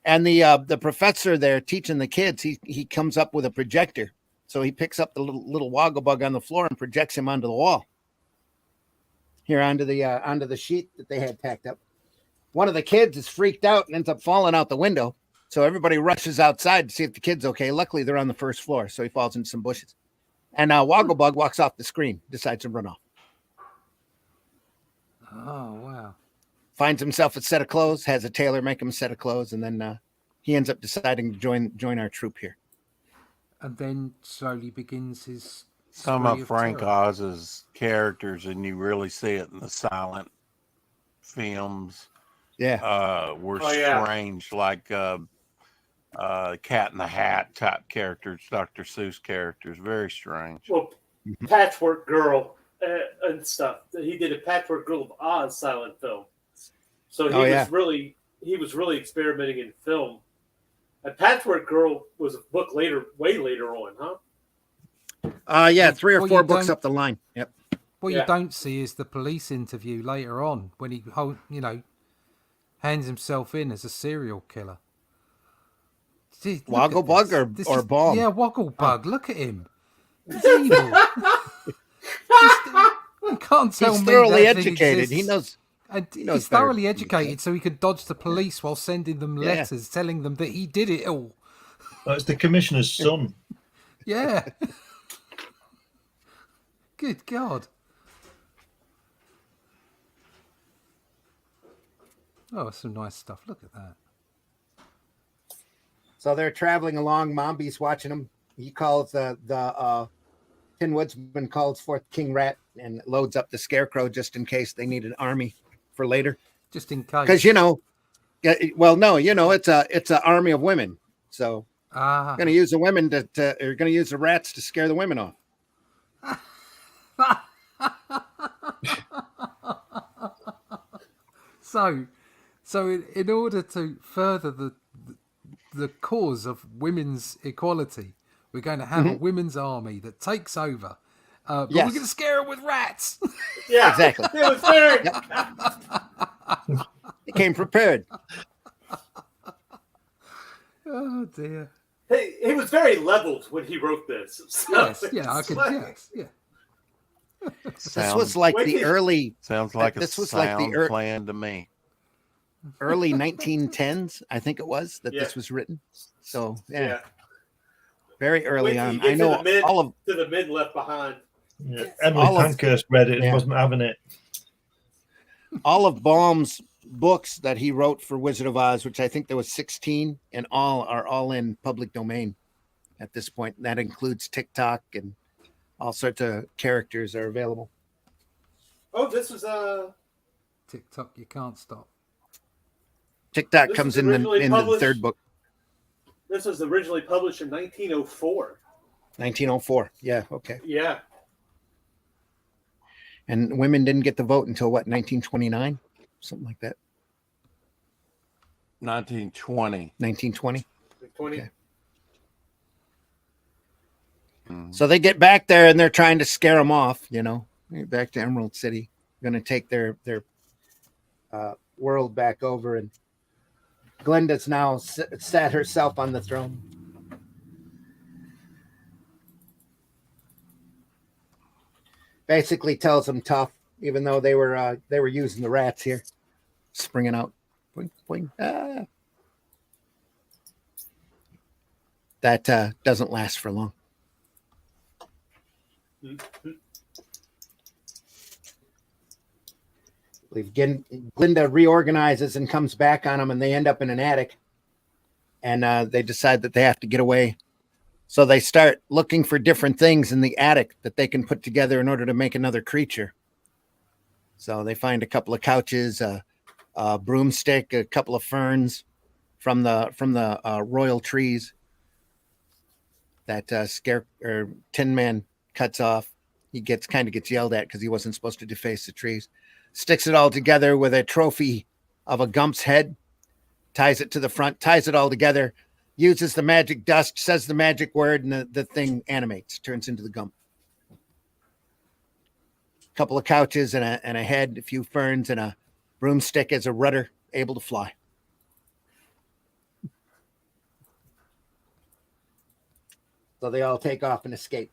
And the professor there teaching the kids, he comes up with a projector. So he picks up the little Woglebug on the floor and projects him onto the wall. Here onto the sheet that they had tacked up. One of the kids is freaked out and ends up falling out the window. So everybody rushes outside to see if the kid's okay. Luckily, they're on the first floor, so he falls into some bushes. And Woglebug walks off the screen, decides to run off. Oh, wow. Finds himself a set of clothes, has a tailor make him a set of clothes, and then he ends up deciding to join our troop here. And then slowly begins his Some spree of Frank terror. Oz's characters, and you really see it in the silent films, Yeah. were Oh, yeah. strange, like Cat in the Hat type characters, Dr. Seuss characters, very strange. Well, Patchwork Girl and stuff. He did a Patchwork Girl of Oz silent film. So he was really experimenting in film. And Patchwork Girl was a book way later on, huh? Yeah, 3 or Well, 4 you books don't- up the line. Yep. What Yeah. you don't see is the police interview later on when he, hands himself in as a serial killer. See, look at Woglebug this. or Bomb? Yeah, Wogglebug. Look at him. He's evil. You can't tell He's me thoroughly that thing educated. He exists. knows. And knows he's better thoroughly than educated, so he can dodge the police while sending them Yeah. letters telling them that he did it all. Oh, it's the commissioner's son. Yeah. Good God. Oh, some nice stuff. Look at that. So they're traveling along. Mombi's watching them. He calls the Tin Woodsman calls forth King Rat and loads up the Scarecrow just in case they need an army for later. Just in case. Because it's an army of women. So going to use the women going to use the rats to scare the women off. So in order to further the cause of women's equality, we're going to have a women's army that takes over. But Yes. we're going to scare them with rats. Yeah, Exactly. It was very. He came prepared. Oh dear. He was very leveled when he wrote this. So Yes. Yeah. I it's could. like- Yes. Yeah. This was like Wait the till- early Sounds like a this was like the sound plan to me. early 1910s, I think it was that Yeah. this was written. So yeah, Yeah. very early Wait till on. you get I know to the men, all of to the men left behind. Yeah. Emily All of- Pankhurst read it and yeah. wasn't having it. Baum's books that he wrote for Wizard of Oz, which I think there was 16, and all in public domain at this point. And that includes TikTok and all sorts of characters are available. Oh, this was TikTok. You can't stop. TikTok This comes was in the originally published- third book, this was originally published in 1904. 1904. Yeah, okay. Yeah. And women didn't get the vote until what, 1929? Something like that. 1920. 1920. 20. Okay. Mhm. So they get back there and they're trying to scare them off, back to Emerald City, going to take their world back over. And Glinda's now sat herself on the throne. Basically tells them tough, even though they were using the rats here, springing out. Boing, boing, ah. That doesn't last for long. Mhm. I believe Glinda reorganizes and comes back on them, and they end up in an attic. And they decide that they have to get away So they start looking for different things in the attic that they can put together in order to make another creature. So they find a couple of couches, a broomstick, a couple of ferns from the royal trees that TinMan cuts off. He gets yelled at because he wasn't supposed to deface the trees. Sticks it all together with a trophy of a Gump's head, ties it to the front, ties it all together, uses the magic dust, says the magic word, and the thing animates, turns into the Gump. A couple of couches and a head, a few ferns, and a broomstick as a rudder, able to fly. So they all take off and escape.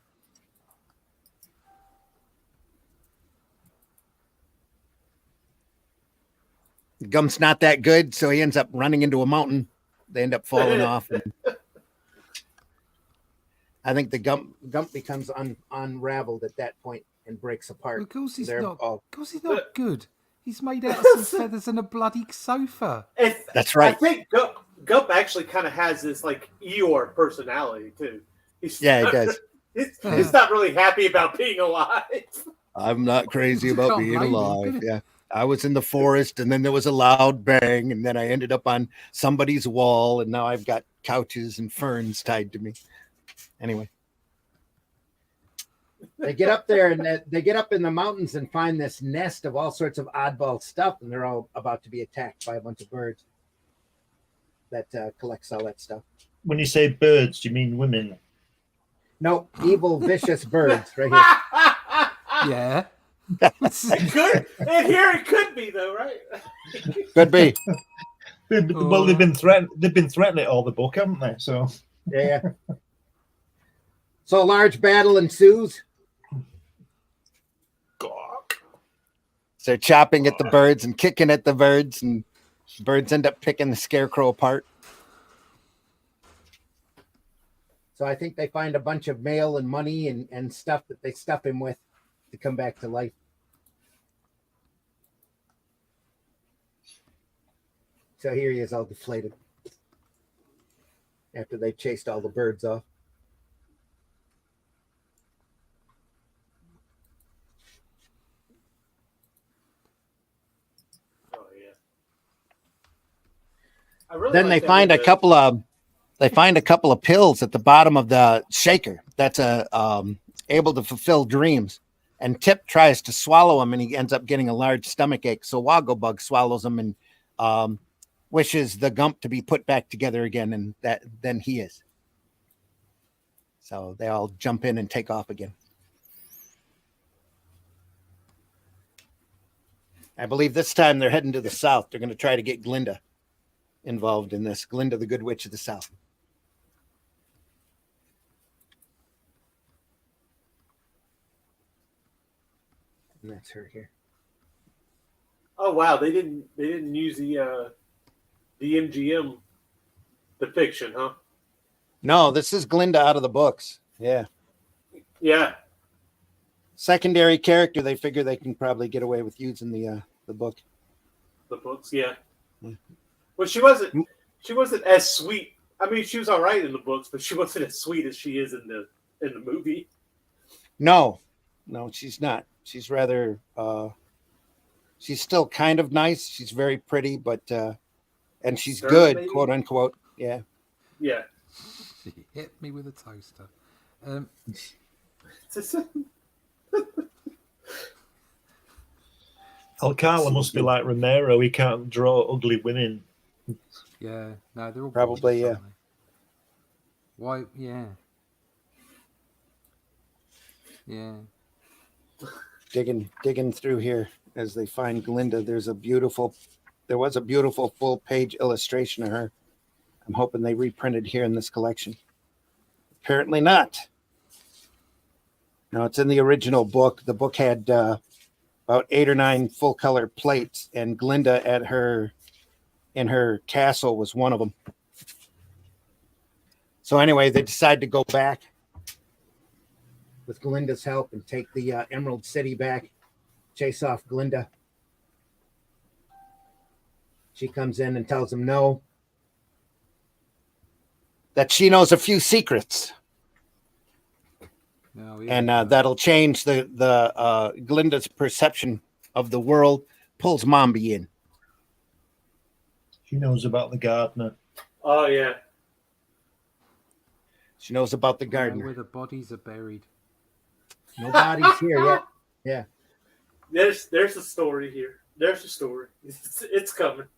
Gump's not that good, so he ends up running into a mountain. They end up falling off. And I think the Gump becomes unraveled at that point and breaks apart. Of course he's not. All... Of course he's not good. He's made out of some feathers and a bloody sofa. That's right. I think Gump actually kind of has this like Eeyore personality too. He does. He's not really happy about being alive. I'm not crazy about being alive. Yeah. I was in the forest, and then there was a loud bang, and then I ended up on somebody's wall, and now I've got couches and ferns tied to me. Anyway. They get up there, and they get up in the mountains and find this nest of all sorts of oddball stuff, and they're all about to be attacked by a bunch of birds that collects all that stuff. When you say birds, do you mean women? No, evil, vicious birds right here. Yeah. It could. And here it could be though, right? Could be. Well, they've been threatening it all the book, haven't they? So yeah. So a large battle ensues. So they're chopping at the birds and kicking at the birds, and the birds end up picking the Scarecrow apart. So I think they find a bunch of mail and money and stuff that they stuff him with to come back to life. So here he is all deflated after they chased all the birds off. Oh yeah. Really Then like they find a couple of pills at the bottom of the shaker that's able to fulfill dreams. And Tip tries to swallow him, and he ends up getting a large stomach ache. So Woglebug swallows him and wishes the Gump to be put back together again, and then he is. So they all jump in and take off again. I believe this time they're heading to the south. They're going to try to get Glinda involved in this. Glinda, the Good Witch of the South. And that's her here. Oh wow, they didn't use the MGM depiction, huh? No, this is Glinda out of the books. Yeah. Yeah. Secondary character, they figure they can probably get away with using the book. The books, yeah. Yeah. Well, she wasn't as sweet. I mean, she was all right in the books, but she wasn't as sweet as she is in the movie. No, she's not. She's rather she's still kind of nice. She's very pretty, but and she's good, maybe? Quote unquote. Yeah. Yeah. She hit me with a toaster. Alcala must be like Romero. He can't draw ugly women. Yeah, no, they're all probably gorgeous, Why? Yeah. Yeah. Digging through here as they find Glinda. There was a beautiful full page illustration of her. I'm hoping they reprinted here in this collection. Apparently not. No, it's in the original book. The book had about 8 or 9 full color plates, and Glinda in her castle was one of them. So anyway, they decide to go back with Glinda's help and take the Emerald City back, chase off Glinda. She comes in and tells them no, that she knows a few secrets No, and that'll change the Glinda's perception of the world. Pulls Mombi in. She knows about the gardener. Oh yeah. She knows about the where gardener. the bodies are buried. Nobody's here yet. Yeah. There's a story here. There's a story. It's coming.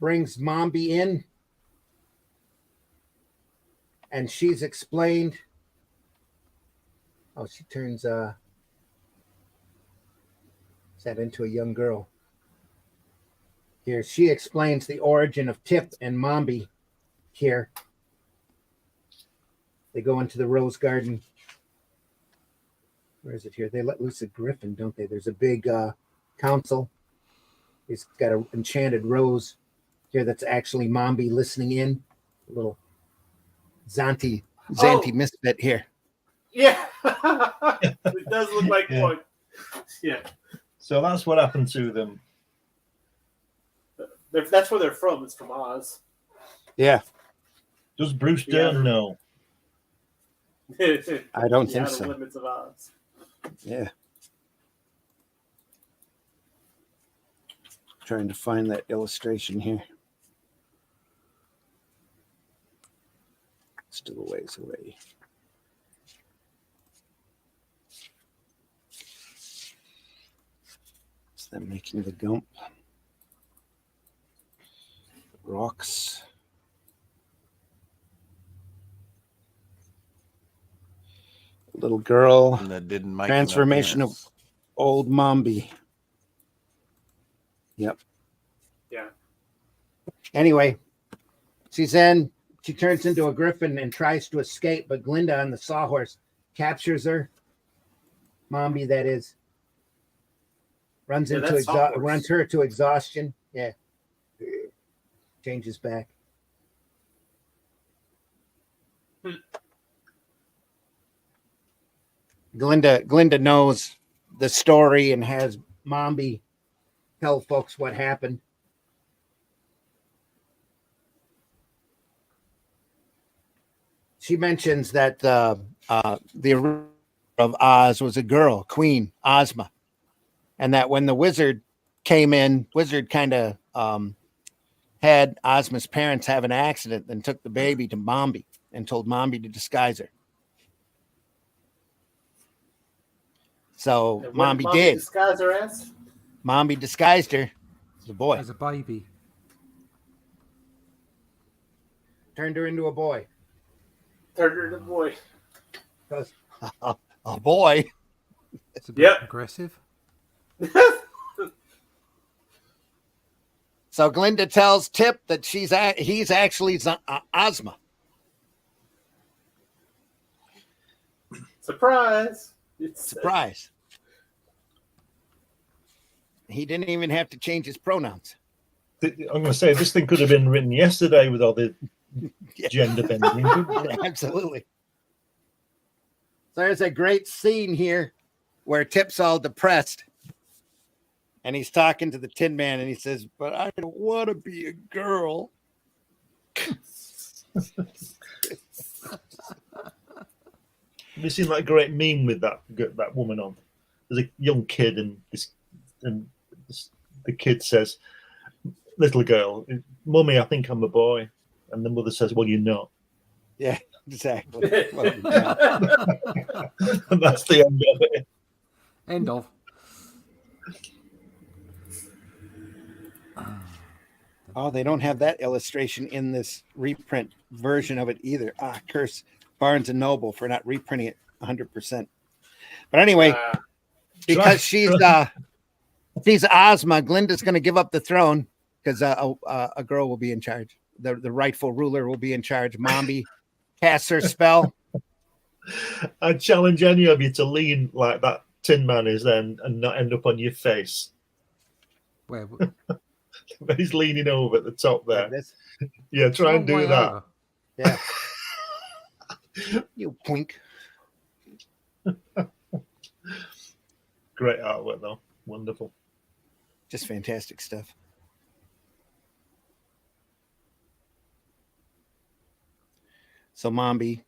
Brings Mombi in, and she's explained. Oh, she turns that into a young girl. Here, she explains the origin of Tip and Mombi. Here, they go into the rose garden. Where is it here? They let loose a griffin, don't they? There's a big council. He's got an enchanted rose here that's actually Mombi listening in. A little Zanti misfit here. Yeah. It does look like one. Yeah. So that's what happened to them. That's where they're from. It's from Oz. Yeah. Does Bruce Dern know? I don't think Outer so. Limits of Oz. Yeah. Trying to find that illustration here. Still a ways away. It's them making the Gump. Rocks. Little girl. And that didn't make Transformation of old Mombi. Yep. Yeah. Anyway, she's in. She turns into a griffin and tries to escape, but Glinda on the sawhorse captures her. Mombi, that is. Runs her to exhaustion. Yeah. Changes back. Glinda knows the story and has Mombi tell folks what happened. She mentions that the original of Oz was a girl, Queen Ozma, and that when the wizard came in, wizard kind of had Ozma's parents have an accident and took the baby to Mombi and told Mombi to disguise her. So Mombi did. Disguise her ass? Mombi disguised her as a boy. As a baby. Turned her into a boy. Turned her into a boy. Because a boy. It's a bit aggressive. So Glinda tells Tip that he's actually Ozma. Surprise. Surprise. He didn't even have to change his pronouns. I'm going to say this thing could have been written yesterday with all the gender bending. Absolutely. So there's a great scene here where Tip's all depressed. And he's talking to the Tin Man and he says, "But I don't want to be a girl." Have you seen that great meme with that woman on? There's a young kid and the kid says, "Little girl, Mummy, I think I'm a boy." And the mother says, "Well, you're not." Yeah, exactly. Well, and that's the end of it. End of. Oh, they don't have that illustration in this reprint version of it either. Curse Barnes and Noble for not reprinting it 100%. But anyway, because she's Ozma, Glinda's going to give up the throne because a girl will be in charge. The rightful ruler will be in charge. Mombi casts her spell. I challenge any of you to lean like that Tin Man is then and not end up on your face. Where? He's leaning over at the top there. Like yeah, try and do that. Over. Yeah. You twink. Great artwork, though. Wonderful. Just fantastic stuff. So Mombi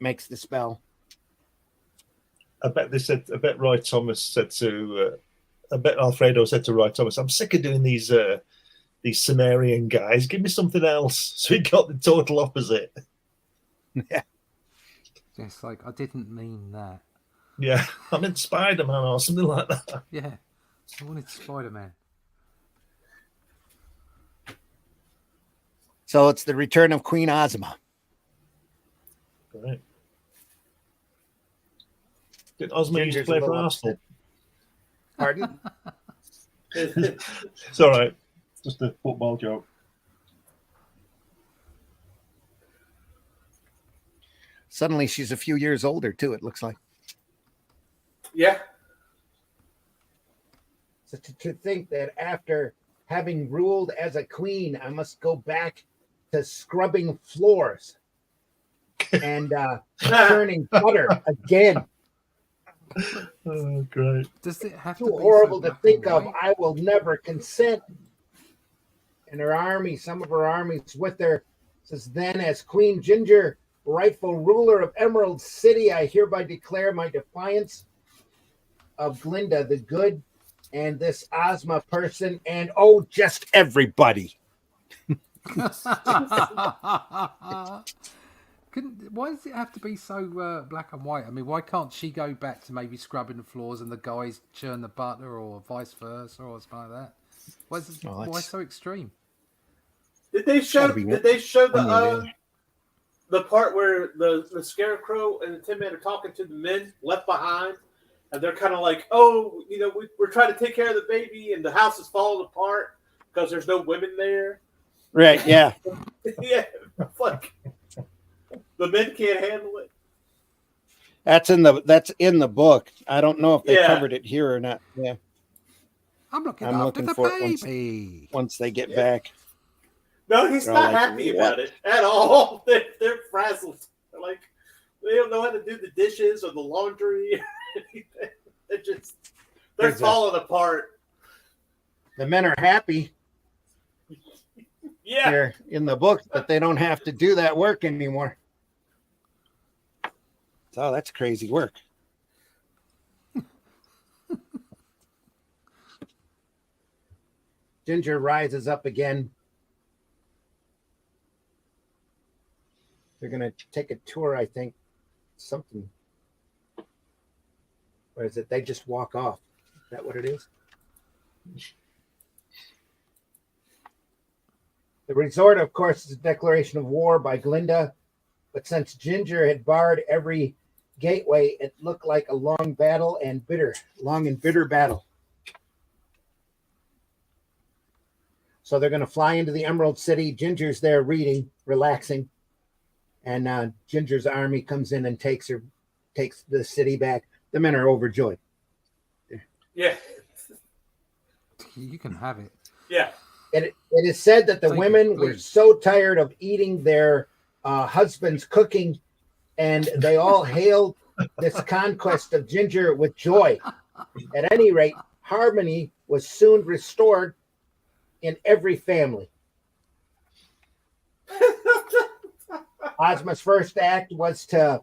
makes the spell. I bet Roy Thomas said to, I bet Alfredo said to Roy Thomas, I'm sick of doing these Sumerian guys. Give me something else. So he got the total opposite. Yeah. It's like, I didn't mean that. Yeah, I meant Spider-Man or something like that. Yeah, I wanted Spider-Man. So it's the return of Queen Ozma. Right. Did Ozma used to Jinjur's play a for little Arsenal? Pardon? It's all right. Just a football joke. Suddenly she's a few years older, too, it looks like. Yeah. So to think that after having ruled as a queen, I must go back to scrubbing floors and turning butter again. Oh, great. Does it have Too to be horrible so to black think and of. white? I will never consent. And her army, some of her armies with her, says, then as Queen Jinjur, rightful ruler of Emerald City, I hereby declare my defiance of Glinda the Good and this Ozma person and, oh, just everybody. Why does it have to be so black and white? I mean, why can't she go back to maybe scrubbing the floors and the guys churn the butter, or vice versa, or something like that? Why so extreme? Did they show the the part where the Scarecrow and the TinMan are talking to the men left behind, and they're kind of like, oh, you know, we're trying to take care of the baby, and the house is falling apart because there's no women there. Right, yeah. Yeah, like the men can't handle it. That's in the book. I don't know if they covered it here or not. Yeah. I'm looking for the baby. Once they get back. No, he's not happy about it at all. They're frazzled. They're like, they don't know how to do the dishes or the laundry. They're falling apart. The men are happy. Yeah. They're in the book, but they don't have to do that work anymore. So that's crazy work. Jinjur rises up again. They're going to take a tour, I think. Something. Or is it they just walk off? Is that what it is? The resort, of course, is a declaration of war by Glinda. But since Jinjur had barred every gateway, it looked like a long and bitter battle. So they're going to fly into the Emerald City. Jinjur's there reading, relaxing. And Jinjur's army comes in and takes the city back. The men are overjoyed. Yeah. You can have it. Yeah. It is said that the women were so tired of eating their husband's cooking, and they all hailed this conquest of Jinjur with joy. At any rate, harmony was soon restored in every family. Ozma's first act was to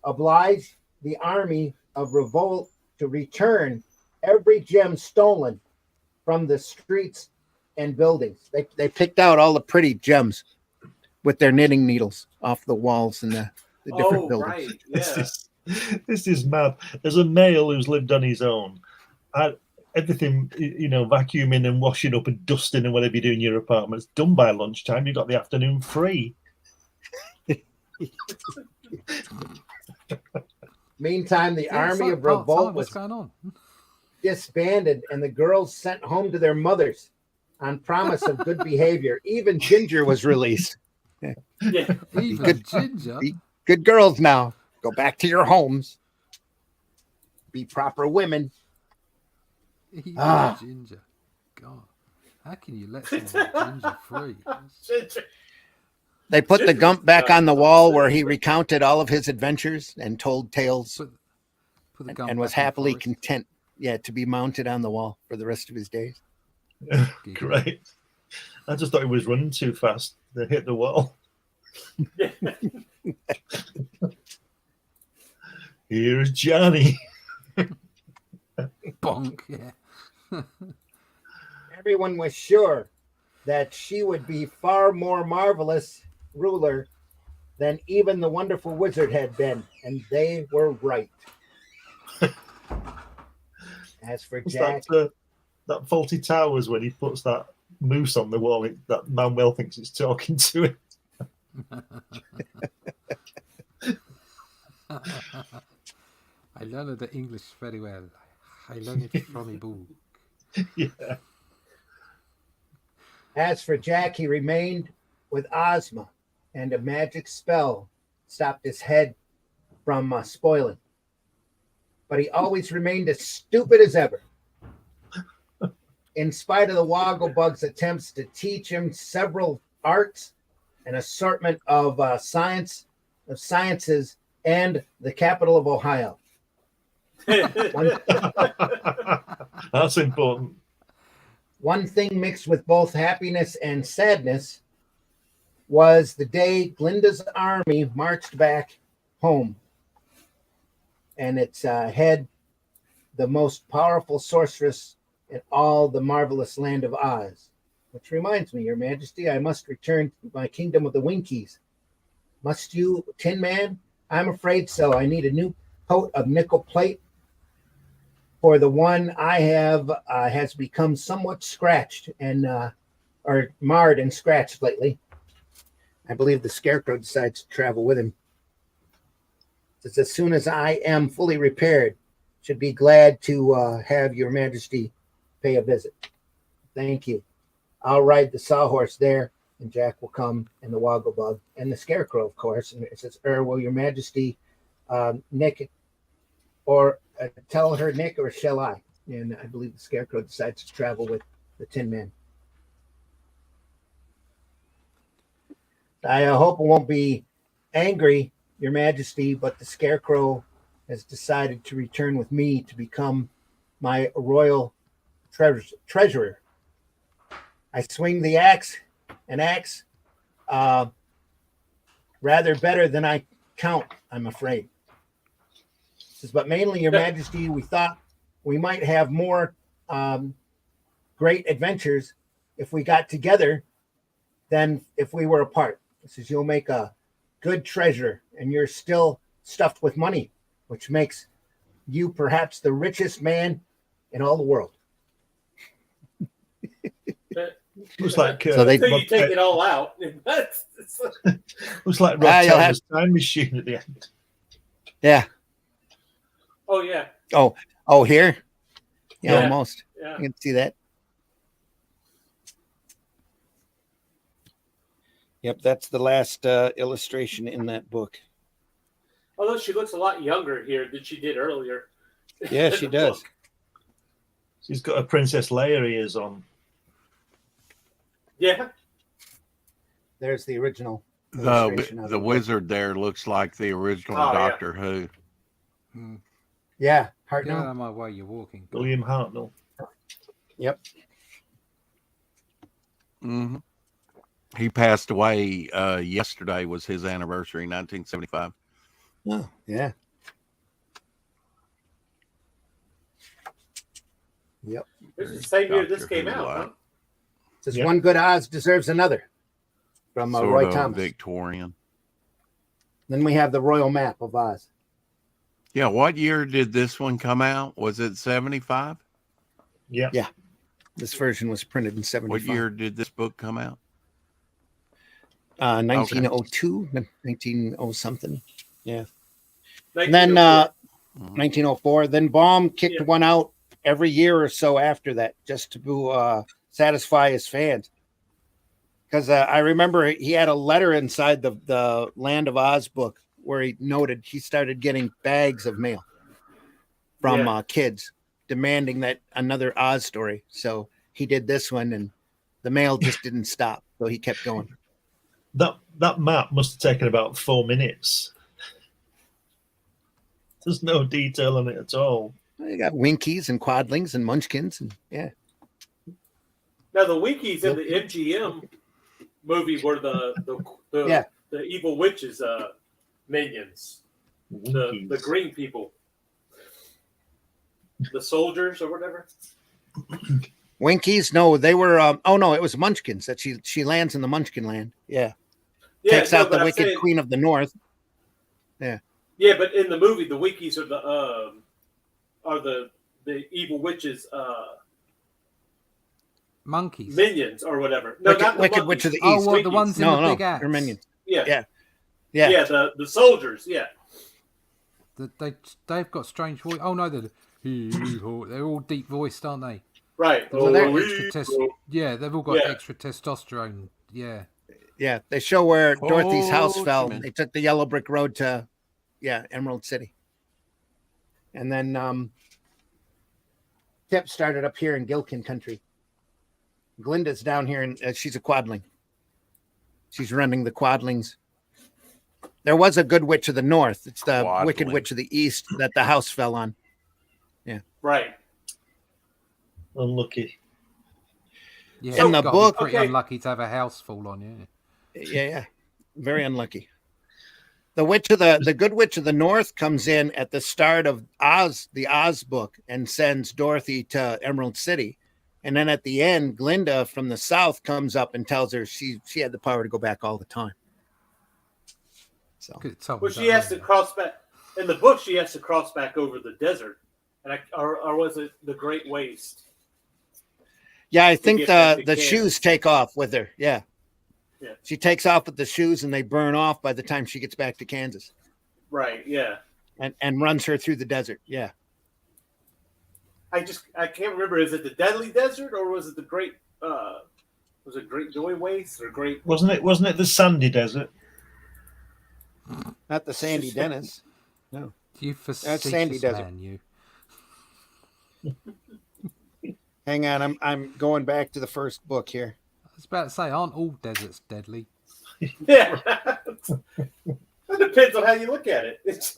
oblige the army of revolt to return every gem stolen from the streets and buildings. They picked out all the pretty gems with their knitting needles off the walls and the different buildings. Right. Yeah. This is mad. There's a male who's lived on his own. Everything, vacuuming and washing up and dusting and whatever you do in your apartment, it's done by lunchtime. You've got the afternoon free. Meantime, the army of revolt was disbanded and the girls sent home to their mothers on promise of good behavior. Even Jinjur was released. Yeah. Even Jinjur. Be good girls now. Go back to your homes. Be proper women. Even Jinjur. God, how can you let someone Jinjur free? They put the Gump back on the wall where he recounted all of his adventures and told tales Put the Gump and was back in happily forest. content, to be mounted on the wall for the rest of his days. Great. I just thought he was running too fast. They hit the wall. Here's Johnny. Bonk, yeah. Everyone was sure that she would be far more marvelous ruler than even the wonderful wizard had been, and they were right. As for What's Jack, that Faulty Towers when he puts that moose on the wall, that Manuel thinks it's talking to him. I learned the English very well. I learned it from a book. Yeah. as for Jack, he remained with Ozma, and a magic spell stopped his head from spoiling. But he always remained as stupid as ever. In spite of the Woglebug's attempts to teach him several arts, an assortment of sciences, and the capital of Ohio. That's important. One thing mixed with both happiness and sadness was the day Glinda's army marched back home, and its head, the most powerful sorceress in all the marvelous land of Oz. Which reminds me, Your Majesty, I must return to my kingdom of the Winkies. Must you, Tin Man? I'm afraid so. I need a new coat of nickel plate, for the one I have has become somewhat scratched and or marred and scratched lately. I believe the Scarecrow decides to travel with him. Says, as soon as I am fully repaired, should be glad to have Your Majesty pay a visit. Thank you. I'll ride the sawhorse there, and Jack will come, and the Woglebug, and the Scarecrow, of course. And it says, will Your Majesty, Nick, or tell her Nick, or shall I? And I believe the Scarecrow decides to travel with the Tin Man. I hope it won't be angry, Your Majesty, but the Scarecrow has decided to return with me to become my royal treasurer. I swing the axe rather better than I count, I'm afraid. Says, but mainly, Your Majesty, we thought we might have more great adventures if we got together than if we were apart. It says, you'll make a good treasurer, and you're still stuffed with money, which makes you perhaps the richest man in all the world. Looks like So they- Until you take it all out. looks like Rod you'll Taylor's time machine at the end. Yeah. Oh, yeah. Oh, here? Yeah, Yeah. almost. Yeah. You can see that. Yep, that's the last illustration in that book. Although she looks a lot younger here than she did earlier. Yeah, in she the does. book. She's got a Princess Leia ears on. Yeah. There's the original illustration of The it. wizard there looks like the original Oh, yeah. Doctor Who. Yeah, Get Hartnell. out of my way, you're walking. William Hartnell. Yep. Hmm. He passed away yesterday. Was his anniversary, 1975. Oh, yeah. Yep. This is the same year this Doctor came Who out. Huh? like. Says Yep. one good Oz deserves another. From Sort Roy of Thomas. Victorian. Then we have the royal map of Oz. Yeah, what year did this one come out? Was it 75? Yeah. Yeah. This version was printed in 75. What year did this book come out? 1902, 1900 something. Yeah. Like, And then you know, 1904. Then Baum kicked Yeah. one out every year or so after that, just to satisfy his fans. Because I remember he had a letter inside the Land of Oz book where he noted he started getting bags of mail from kids demanding that another Oz story. So he did this one, and the mail just didn't stop. So he kept going. That map must have taken about 4 minutes. There's no detail on it at all. You got Winkies and Quadlings and Munchkins, and yeah. now the Winkies in the MGM movie were the the evil witch's minions, the green people, the soldiers or whatever. Winkies? No, they were. Oh no, it was Munchkins that she lands in the Munchkin land. Yeah, takes out the wicked queen of the north. Yeah. Yeah, but in the movie, the Winkies are the evil witches. Monkeys, minions or whatever. No, not the Wicked Witch of the East. Oh, well, the ones in the big axe. They're minions. Yeah. Yeah. The soldiers. Yeah. They've got strange voice. Oh no, they're all deep voiced, aren't they? Right. Yeah, they've all got extra testosterone. Yeah. Yeah, they show where Dorothy's house fell. They took the yellow brick road to, Emerald City. And then Tip started up here in Gilkin country. Glinda's down here, and she's a quadling. She's running the quadlings. There was a good witch of the north. It's the wicked witch of the east that the house fell on. Yeah. Right. Unlucky. Yeah, in the book, pretty unlucky to have a house fall on you. Yeah. Very unlucky. The good witch of the north comes in at the start of the Oz book, and sends Dorothy to Emerald City. And then at the end, Glinda from the south comes up and tells her she had the power to go back all the time. So, well, she has to cross back in the book. She has to cross back over the desert, or was it the Great Waste? Yeah, I think the shoes take off with her. Yeah. She takes off with the shoes, and they burn off by the time she gets back to Kansas. Right. Yeah. And runs her through the desert. Yeah. I can't remember. Is it the Deadly Desert or was it the Great? Was it Great Joy Waste or Great? Wasn't it the Sandy Desert? Not the Sandy Dennis. No. You That's Sandy Desert. Man, you. Hang on, I'm going back to the first book here. I was about to say, aren't all deserts deadly? Yeah. It depends on how you look at it. It's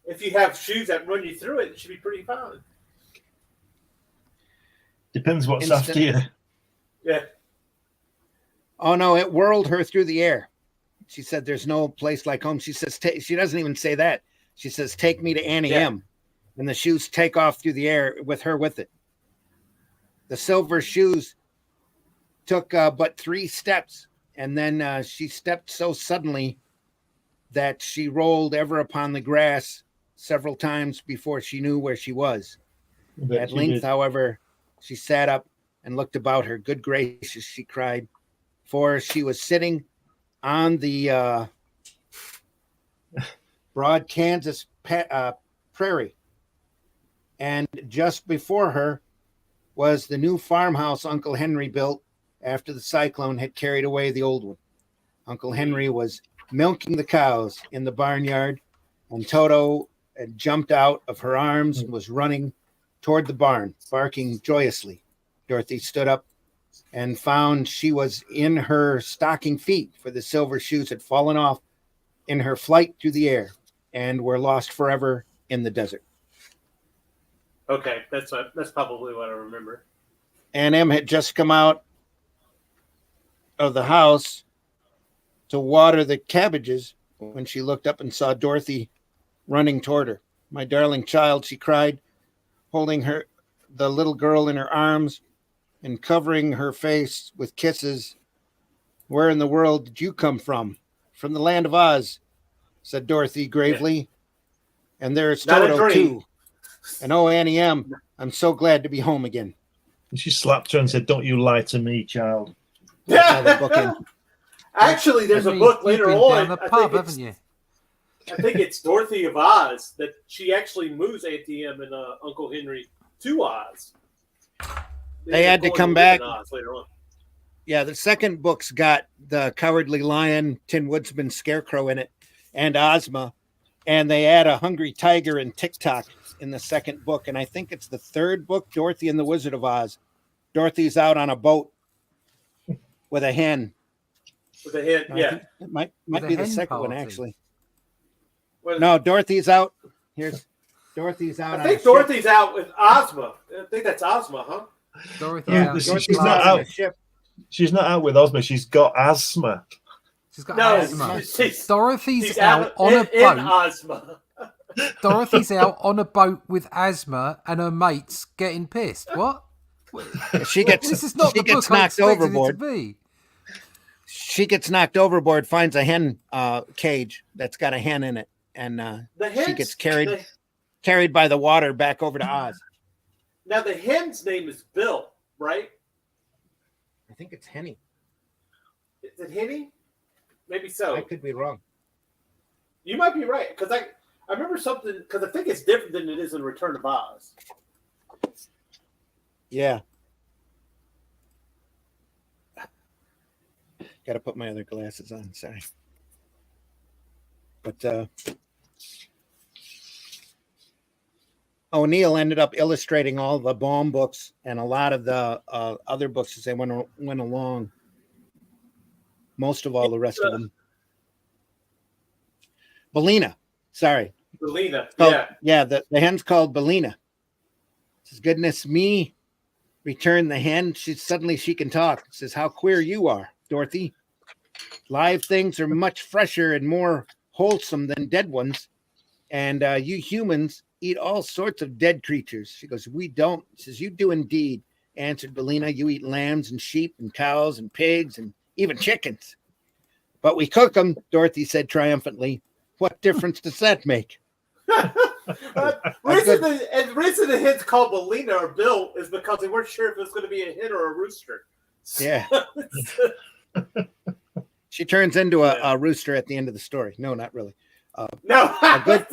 if you have shoes that run you through it, it should be pretty fine. Depends what's after you. Yeah. Oh no, it whirled her through the air. She said, "There's no place like home." She says, she doesn't even say that. She says, "Take me to Annie M." And the shoes take off through the air with her with it. The silver shoes took but 3 steps, and then she stepped so suddenly that she rolled ever upon the grass several times before she knew where she was. At length, however, she sat up and looked about her. "Good gracious," she cried, for she was sitting on the broad Kansas prairie. And just before her was the new farmhouse Uncle Henry built after the cyclone had carried away the old one. Uncle Henry was milking the cows in the barnyard, and Toto had jumped out of her arms and was running toward the barn, barking joyously. Dorothy stood up and found she was in her stocking feet, for the silver shoes had fallen off in her flight through the air and were lost forever in the desert. Okay, that's probably what I remember. Aunt Em had just come out of the house to water the cabbages when she looked up and saw Dorothy running toward her. "My darling child," she cried, holding the little girl in her arms and covering her face with kisses. "Where in the world did you come from?" "From the land of Oz," said Dorothy gravely. "Yeah. And there's Toto too. And oh, Annie M, I'm so glad to be home again." She slapped her and said, "Don't you lie to me, child." Actually, there's a book later on. Down the pub, haven't you? I think it's Dorothy of Oz that she actually moves Auntie M and Uncle Henry to Oz. They had to come back later on. Yeah, the second book's got the Cowardly Lion, Tin Woodsman, Scarecrow in it, and Ozma. And they add a Hungry Tiger and TikTok in the second book. And I think it's the third book, Dorothy and the Wizard of Oz. Dorothy's out on a boat with a hen. With a hen, yeah. It might be the second one, actually. What? No, Dorothy's out. Dorothy's out. I think Dorothy's out with Ozma. I think that's Ozma, huh? Dorothy's she's not out. She's not out with Ozma. She's got asthma. She's got No, asthma. she's Dorothy's out on a in boat. asthma. Dorothy's out on a boat with asthma, and her mates getting pissed. What? She gets This is not she the gets book I knocked expected overboard. it to be. She gets knocked overboard, finds a hen cage that's got a hen in it, and she gets carried by the water back over to Oz. Now the hen's name is Bill, right? I think it's Henny. Is it Henny? Maybe so. I could be wrong. You might be right, because I remember something, because I think it's different than it is in Return of Oz. Yeah. Got to put my other glasses on. Sorry. But O'Neill ended up illustrating all the Baum books and a lot of the other books as they went along. Most of all the rest of them. Belina. Sorry. Belina, yeah. The hen's called Belina. Says, goodness me, returned the hen. She can talk. Says, how queer you are, Dorothy. Live things are much fresher and more wholesome than dead ones. And you humans eat all sorts of dead creatures. She goes, we don't. She says, you do indeed, answered Belina. You eat lambs and sheep and cows and pigs and even chickens. But we cook them, Dorothy said triumphantly. What difference does that make? The reason the hen's called Belina or Bill is because they weren't sure if it was going to be a hen or a rooster. Yeah. She turns into a rooster at the end of the story. No, not really. No, but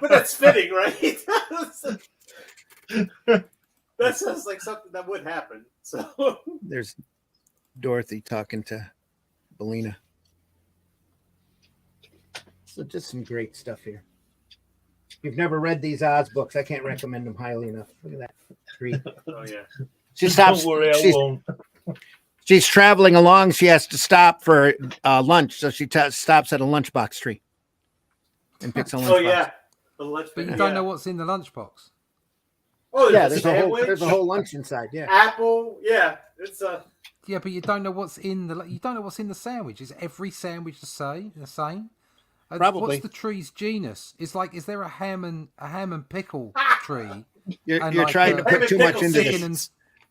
that's fitting, right? That sounds like something that would happen. So there's Dorothy talking to Belina. So just some great stuff here. If you've never read these Oz books, I can't recommend them highly enough. Look at that tree. Oh yeah. She stops. Don't worry, I won't. She's traveling along. She has to stop for lunch, so she stops at a lunchbox tree and picks a lunchbox. Oh yeah. But you don't know what's in the lunchbox. Oh yeah, there's a whole lunch inside. Yeah. Apple. Yeah. It's a. Yeah, but you don't know what's in the sandwich. Is every sandwich the same? Probably. What's the tree's genus? Is there a ham and pickle tree? You're trying to put too much into this.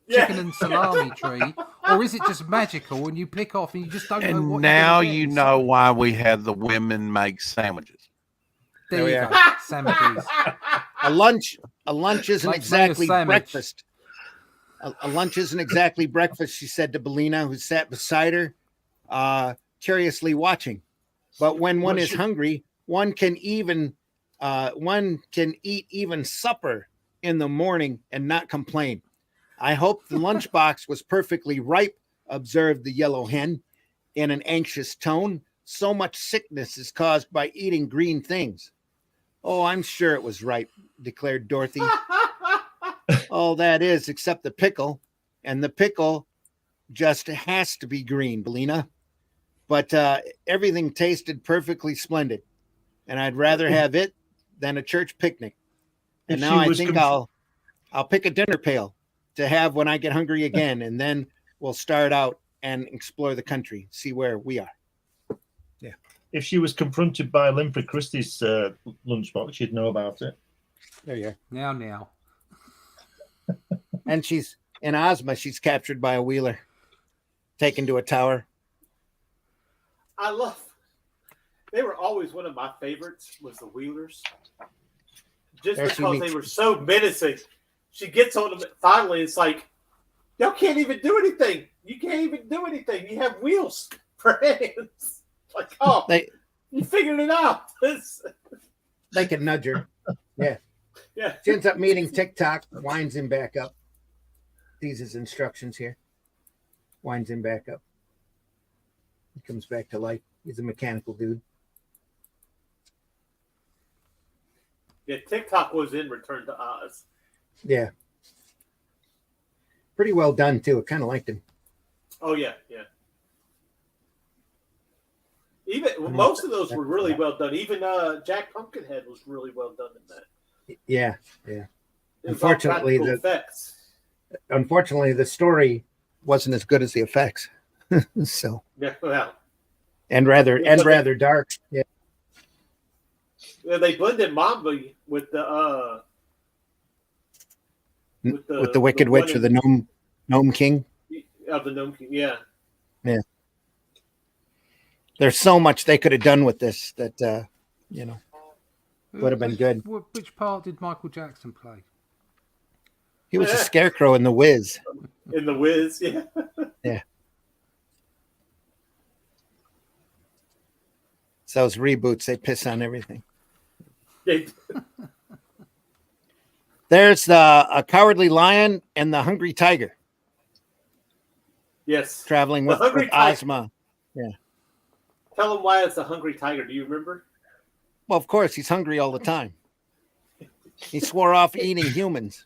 Chicken and salami tree, or is it just magical and you pick off and you just don't know what? And now you know why we have the women make sandwiches. There you go, sandwiches. A lunch isn't Like exactly sandwich. breakfast. A lunch isn't exactly breakfast, she said to Belina, who sat beside her, curiously watching. But when one is hungry, one can eat even supper in the morning and not complain. I hope the lunchbox was perfectly ripe, observed the yellow hen in an anxious tone. So much sickness is caused by eating green things. Oh, I'm sure it was ripe, declared Dorothy. All that is, except the pickle. And the pickle just has to be green, Belina. But everything tasted perfectly splendid. And I'd rather have it than a church picnic. And now I think I'll pick a dinner pail to have when I get hungry again, and then we'll start out and explore the country, see where we are. Yeah. If she was confronted by Linford Christie's lunchbox, she'd know about it. There you are. Now. And she's in Ozma. She's captured by a wheeler, taken to a tower. They were always one of my favorites. Was the Wheelers, just because they were so menacing. She gets on them finally. It's like, y'all can't even do anything. You can't even do anything. You have wheels for hands. Like, you figured it out. They can nudge her. Yeah. Yeah. She ends up meeting TikTok, winds him back up. These his instructions here. Winds him back up. He comes back to life. He's a mechanical dude. Yeah, TikTok was in Return to Oz. Yeah. Pretty well done, too. I kind of liked him. Oh, yeah. Even most of those were really well done. Even Jack Pumpkinhead was really well done in that. Yeah. Unfortunately, the story wasn't as good as the effects. So. Yeah, well. and rather dark. Yeah. Yeah, they blended Mombi with the Wicked Witch or the Gnome King. Of the Gnome King, yeah. Yeah. There's so much they could have done with this that would have been good. Which part did Michael Jackson play? He was a Scarecrow in The Wiz. In The Wiz, yeah. Yeah. It's those reboots, they piss on everything. There's a Cowardly Lion and the Hungry Tiger. Yes. Traveling with Ozma. Yeah. Tell him why it's a Hungry Tiger. Do you remember? Well, of course, he's hungry all the time. He swore off eating humans.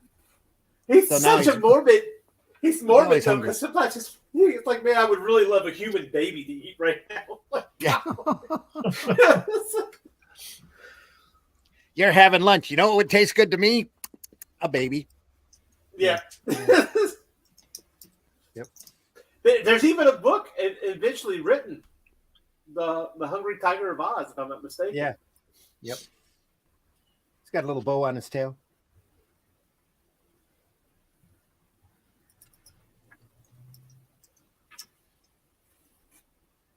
He's such a morbid. He's morbid though, because sometimes he's like, man, I would really love a human baby to eat right now. Like, yeah. You're having lunch. You know what would taste good to me? A baby. Yeah. Yep. There's even a book eventually written, the Hungry Tiger of Oz, if I'm not mistaken. Yeah. Yep. He's got a little bow on his tail.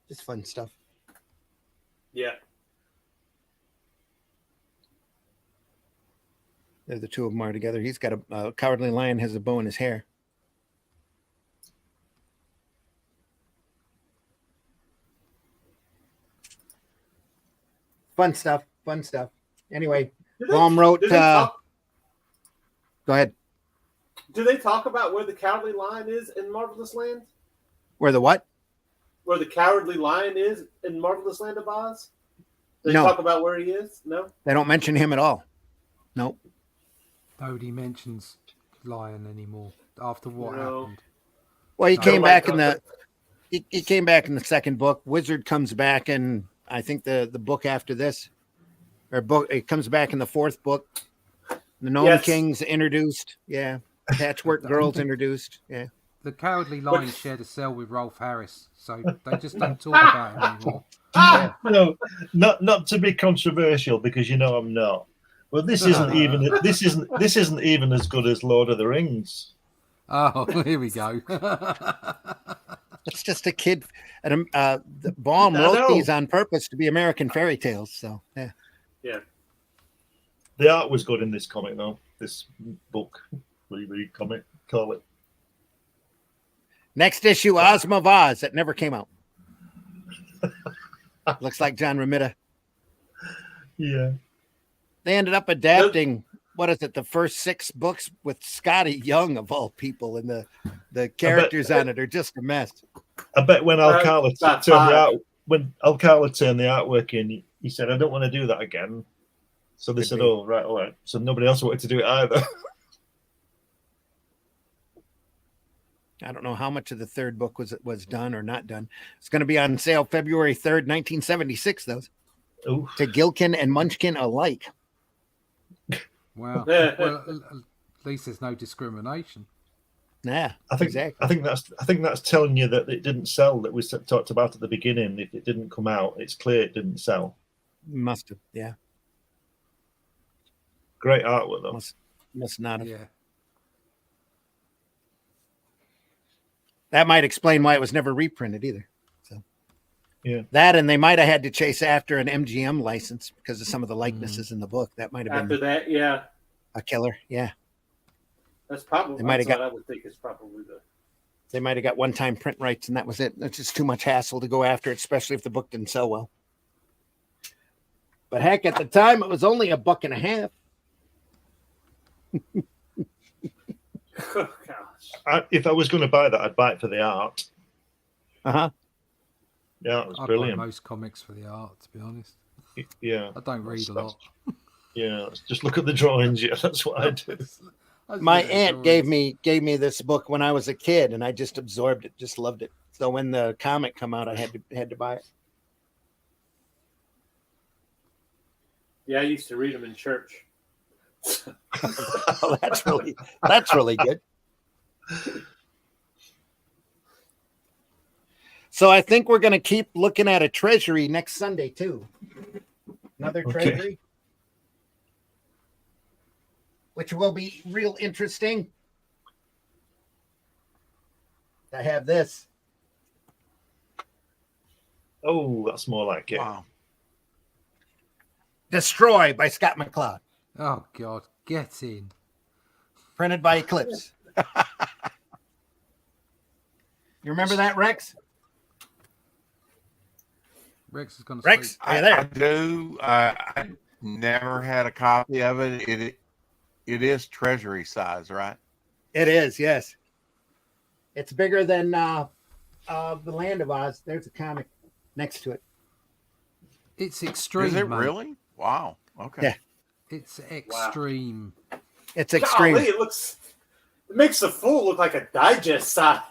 Just fun stuff. Yeah. There, the two of them are together. He's got a Cowardly Lion has a bow in his hair. Fun stuff. Fun stuff. Anyway, Baum wrote. Go ahead. Do they talk about where the Cowardly Lion is in Marvelous Land? Where the what? Where the Cowardly Lion is in Marvelous Land of Oz? Do they talk about where he is? No? They don't mention him at all. Nope. Nobody mentions Lion anymore after what happened. Well, he came back in the he came back in the second book. Wizard comes back in, I think, the book after this. Or book it comes back in the fourth book. The Gnome King's introduced. Yeah. Patchwork Girl's introduced. Yeah. The Cowardly Lion shared a cell with Rolf Harris, so they just don't talk about him anymore. No, not to be controversial, because I'm not. But this isn't even as good as Lord of the Rings. Oh, here we go. It's just a kid. And Baum wrote these on purpose to be American fairy tales. So yeah. Yeah. The art was good in this comic, though. This book, we comic, call it. Next issue, Ozma of Oz. That never came out. Looks like John Romita. Yeah. They ended up adapting, what is it, the first 6 books with Scotty Young, of all people, and the characters on it are just a mess. I bet when Alcala turned the artwork in, he said, I don't want to do that again. So they said, all right. So nobody else wanted to do it either. I don't know how much of the third book was done or not done. It's going to be on sale February 3rd, 1976, though. Ooh. To Gilkin and Munchkin alike. Wow. Well, at least there's no discrimination. Yeah, exactly. I think that's telling you that it didn't sell, that we talked about at the beginning. If it didn't come out, it's clear it didn't sell. Must have, yeah. Great artwork, though. Must not have. Yeah. That might explain why it was never reprinted either. So, yeah. That, and they might have had to chase after an MGM license because of some of the likenesses in the book. That might have been after that, yeah, a killer. Yeah, that's probably. I would think it's probably the. They might have got one-time print rights, and that was it. That's just too much hassle to go after, especially if the book didn't sell well. But heck, at the time, it was only $1.50. Oh, gosh. If I was going to buy that, I'd buy it for the art. Uh-huh. Yeah, it was I brilliant. buy most comics for the art, to be honest. Yeah. I don't read a lot. Yeah, just look at the drawings. Yeah, that's what I do. My aunt gave me this book when I was a kid, and I just absorbed it, just loved it. So when the comic come out, I had to buy it. Yeah, I used to read them in church. Oh, that's really good. So I think we're going to keep looking at a Treasury next Sunday, too. Another Okay. Treasury. Which will be real interesting. I have this. Oh, that's more like it. Wow. Destroy by Scott McCloud. Oh God, get in. Printed by Eclipse. You remember that, Rex? Rex is gonna Rex, sleep. are you there? I do. I never had a copy of it. It is Treasury size, right? It is, yes. It's bigger than the Land of Oz. There's a comic next to it. It's extreme. Is it mate. really? Wow. Okay. Yeah. It's extreme. It's extreme. Golly, it makes the fool look like a digest size.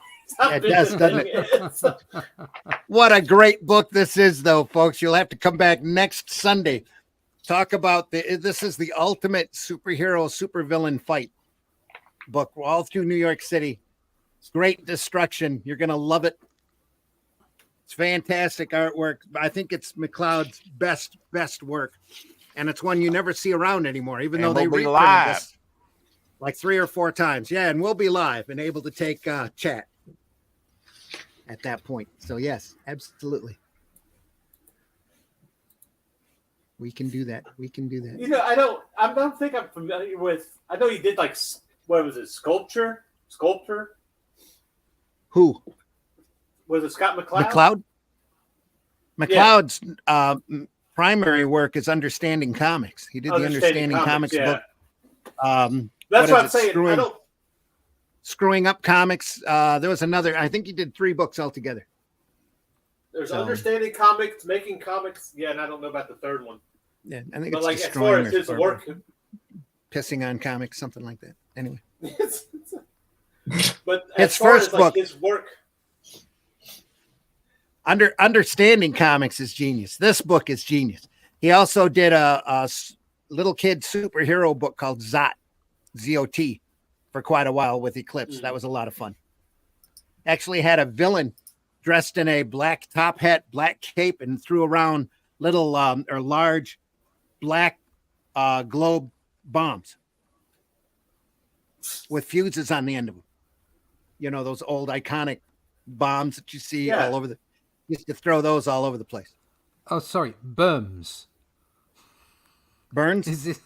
How It big does, this doesn't thing is. What a great book this is, though, folks. You'll have to come back next Sunday. Talk about this is the ultimate superhero, supervillain fight book all through New York City. It's great destruction. You're going to love it. It's fantastic artwork. I think it's McCloud's best work. And it's one you never see around anymore, even though they we'll be reprinted live. this like 3 or 4 times. Yeah, and we'll be live and able to take chat at that point. So yes, absolutely. We can do that. We can do that. You know, I don't think I'm familiar with. I know he did like what was it? Sculptor. Who? Was it Scott McCloud? McCloud? McCloud's primary work is Understanding Comics. He did the Understanding Comics book. That's what I'm is it? saying. Screwing Up Comics. There was another. I think he did 3 books altogether. There's Understanding Comics, Making Comics. Yeah, and I don't know about the third one. Yeah, I think But it's like as far Destroying as his or work, Pissing on Comics, something like that. Anyway, but His as far first as like book. his work, Understanding Comics is genius. This book is genius. He also did a little kid superhero book called Zot, Z-O-T, for quite a while with Eclipse. That was a lot of fun. Actually had a villain dressed in a black top hat, black cape, and threw around little or large black globe bombs with fuses on the end of them. You know, those old iconic bombs that you see all over the... Used to throw those all over the place. Oh, sorry, Burms. Burns? Is it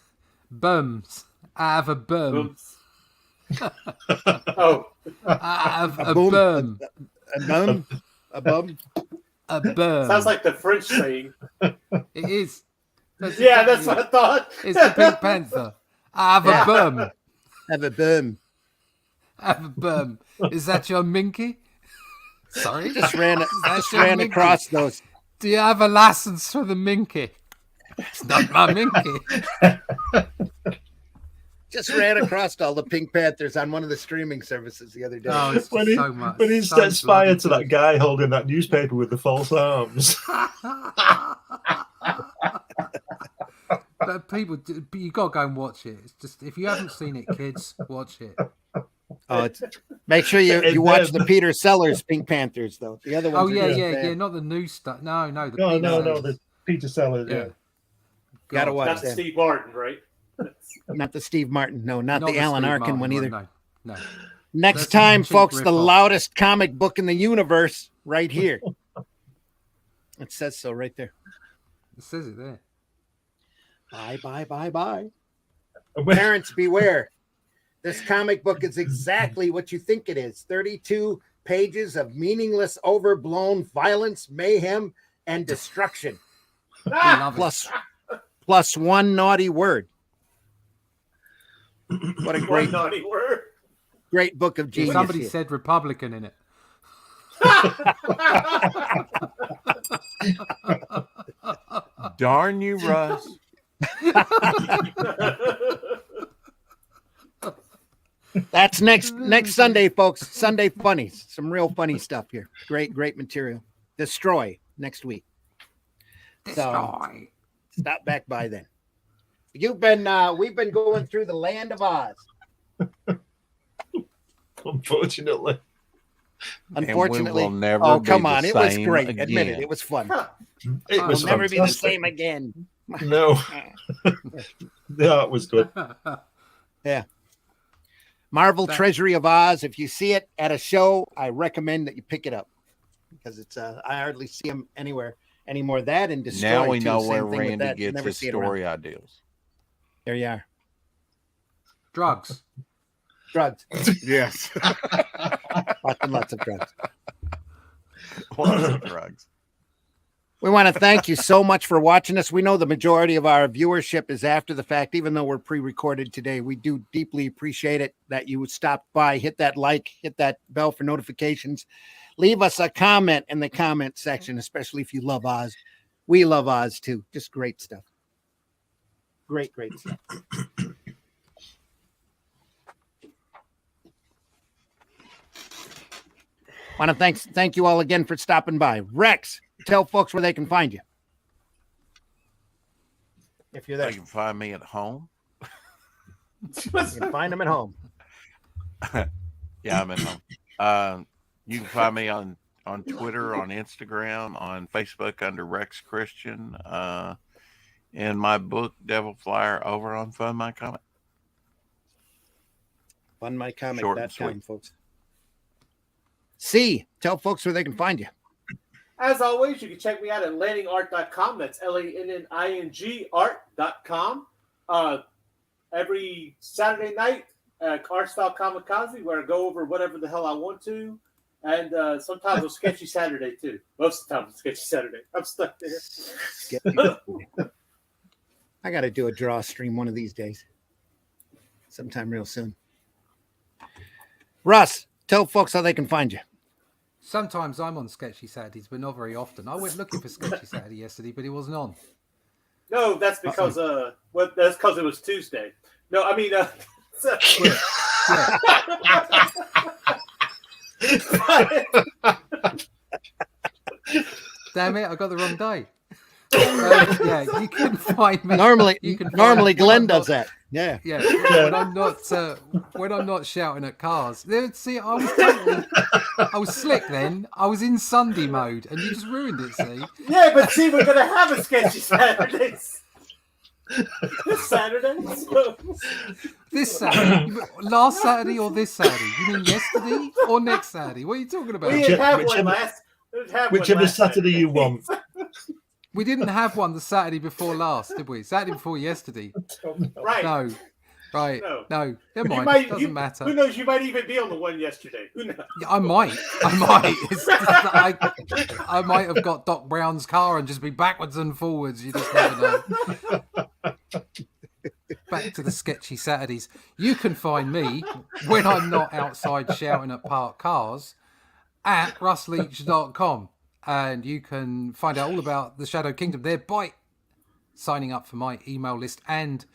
Burms? I have a Burm. oh, I have a boom. Burm. A bum? A bum? A Burm. sounds like the French saying. It is. That's That's what I thought. It's the Pink Panther. I have a Burm. Have a bum. I have a Burm. Is that your Minky? Sorry? Just ran That's your Minky. across those. Do you have a license for the Minky? It's not my Minky. Just ran across all the Pink Panthers on one of the streaming services the other day. Oh, it's When just he, so much. when he so sets fire bloody to that guy holding that newspaper with the false arms. But people, you got to go and watch it. It's just, if you haven't seen it, kids, watch it. Make sure you watch the Peter Sellers Pink Panthers, though. The other ones. Oh yeah, not the new stuff. No, the No, Peter no, Sellers. the Peter Sellers. Yeah. Gotta watch That's that. Steve Martin, right? Not the Steve Martin. No, not the the Alan Steve Arkin Martin one either. No. Next That's a time, cheap folks, the rip-off. loudest comic book in the universe right here. It says so right there. It says it there. Bye. Parents, beware. This comic book is exactly what you think it is. 32 pages of meaningless, overblown violence, mayhem, and destruction. Love it. Plus one naughty word. What a One naughty word. great book of genius. Somebody here. said Republican in it. Darn you, Russ. That's next Sunday, folks. Sunday Funnies. Some real funny stuff here. Great material. Destroy next week. Destroy. Stop back by then. We've been going through the Land of Oz. Unfortunately. Unfortunately, and we will never oh be come the on, it was same great. again. Admit it, it was fun. It was We'll never be the fantastic. same again. No, that was good. Yeah. Marvel Treasury of Oz. If you see it at a show, I recommend that you pick it up because it's I hardly see them anywhere anymore. That and Destroy. Now we too. know Same where thing with Randy that. gets Never his see it around. story ideas. There you are. Drugs. Drugs. Yes. Lots of drugs. Lots of drugs. We want to thank you so much for watching us. We know the majority of our viewership is after the fact, even though we're pre-recorded today. We do deeply appreciate it that you would stop by, hit that like, hit that bell for notifications. Leave us a comment in the comment section, especially if you love Oz. We love Oz too. Just great stuff. Great stuff. Want to thank you all again for stopping by. Rex, tell folks where they can find you. If you're there. They can find me at home. You can find them at home. Yeah, I'm at home. You can find me on Twitter, on Instagram, on Facebook under Rex Christian, and my book Devil Flyer over on Fun My Comic. FunMyComic.com, folks. C, tell folks where they can find you. As always, you can check me out at landingart.com. That's LANNING art.com. Every Saturday night, Art Style Kamikaze, where I go over whatever the hell I want to. And sometimes it's Sketchy Saturday, too. Most of the time it's Sketchy Saturday. I'm stuck there. I got to do a draw stream one of these days. Sometime real soon. Russ, tell folks how they can find you. Sometimes I'm on Sketchy Saturdays, but not very often. I went looking for Sketchy Saturday yesterday, but it wasn't on. No, that's because that's because it was Tuesday. No, I mean Damn it, I got the wrong day. Yeah, you can find me. Normally Glenn does that. Yeah. When I'm not shouting at cars. See, I was slick then. I was in Sunday mode, and you just ruined it. See? Yeah, but see, we're gonna have a Sketchy Saturdays this Saturday. So. This Saturday, last Saturday or this Saturday? You mean yesterday or next Saturday? What are you talking about? We didn't have one last. Whichever Saturday you want. We didn't have one the Saturday before last, did we? Saturday before yesterday. Right. No. Right. No. Never mind. It doesn't matter. Who knows? You might even be on the one yesterday. Who knows? Yeah, I might. It's just I might have got Doc Brown's car and just be backwards and forwards. You just never know. Back to the Sketchy Saturdays. You can find me when I'm not outside shouting at parked cars at russleach.com. And you can find out all about the Shadow Kingdom there by signing up for my email list and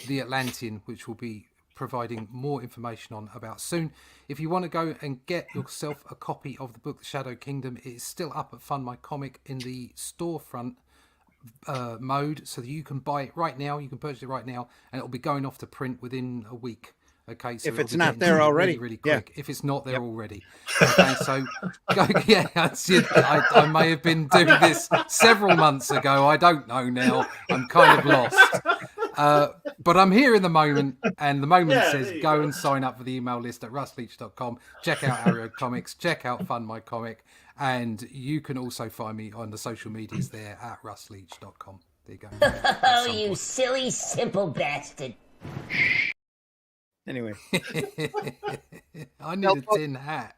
the Atlantean, which will be providing more information on about soon. If you want to go and get yourself a copy of the book The Shadow Kingdom, it is still up at Fun My Comic in the storefront mode, so that you can buy it right now. You can purchase it right now, and it'll be going off to print within a week. Okay, so if it's not there already, really quick. Yeah. If it's not there already, okay. So, I may have been doing this several months ago. I don't know now. I'm kind of lost. But I'm here in the moment, and the moment says go and sign up for the email list at russleach.com. Check out Arrow Comics. Check out Fun My Comic, and you can also find me on the social medias there at russleach.com. There you go. Oh, you silly, simple bastard. Anyway, I need a tin hat.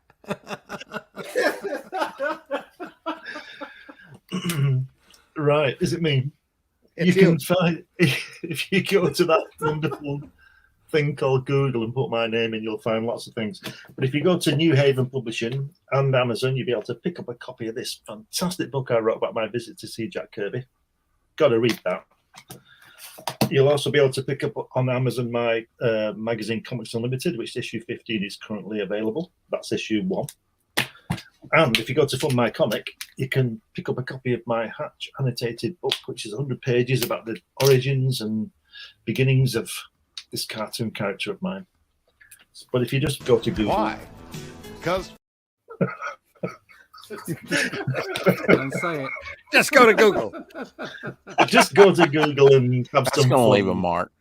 Right, is it me? It's you can find, if you go to that wonderful thing called Google and put my name in, you'll find lots of things. But if you go to New Haven Publishing and Amazon, you'll be able to pick up a copy of this fantastic book I wrote about my visit to see Jack Kirby. Got to read that. You'll also be able to pick up on Amazon my magazine Comics Unlimited, which issue 15 is currently available. That's issue 1. And if you go to Fun My Comic, you can pick up a copy of my Hatch annotated book, which is 100 pages about the origins and beginnings of this cartoon character of mine. But if you just go to Google... Why? Because... Don't say it. Just go to Google. Just go to Google and have That's some going to fun leave a mark.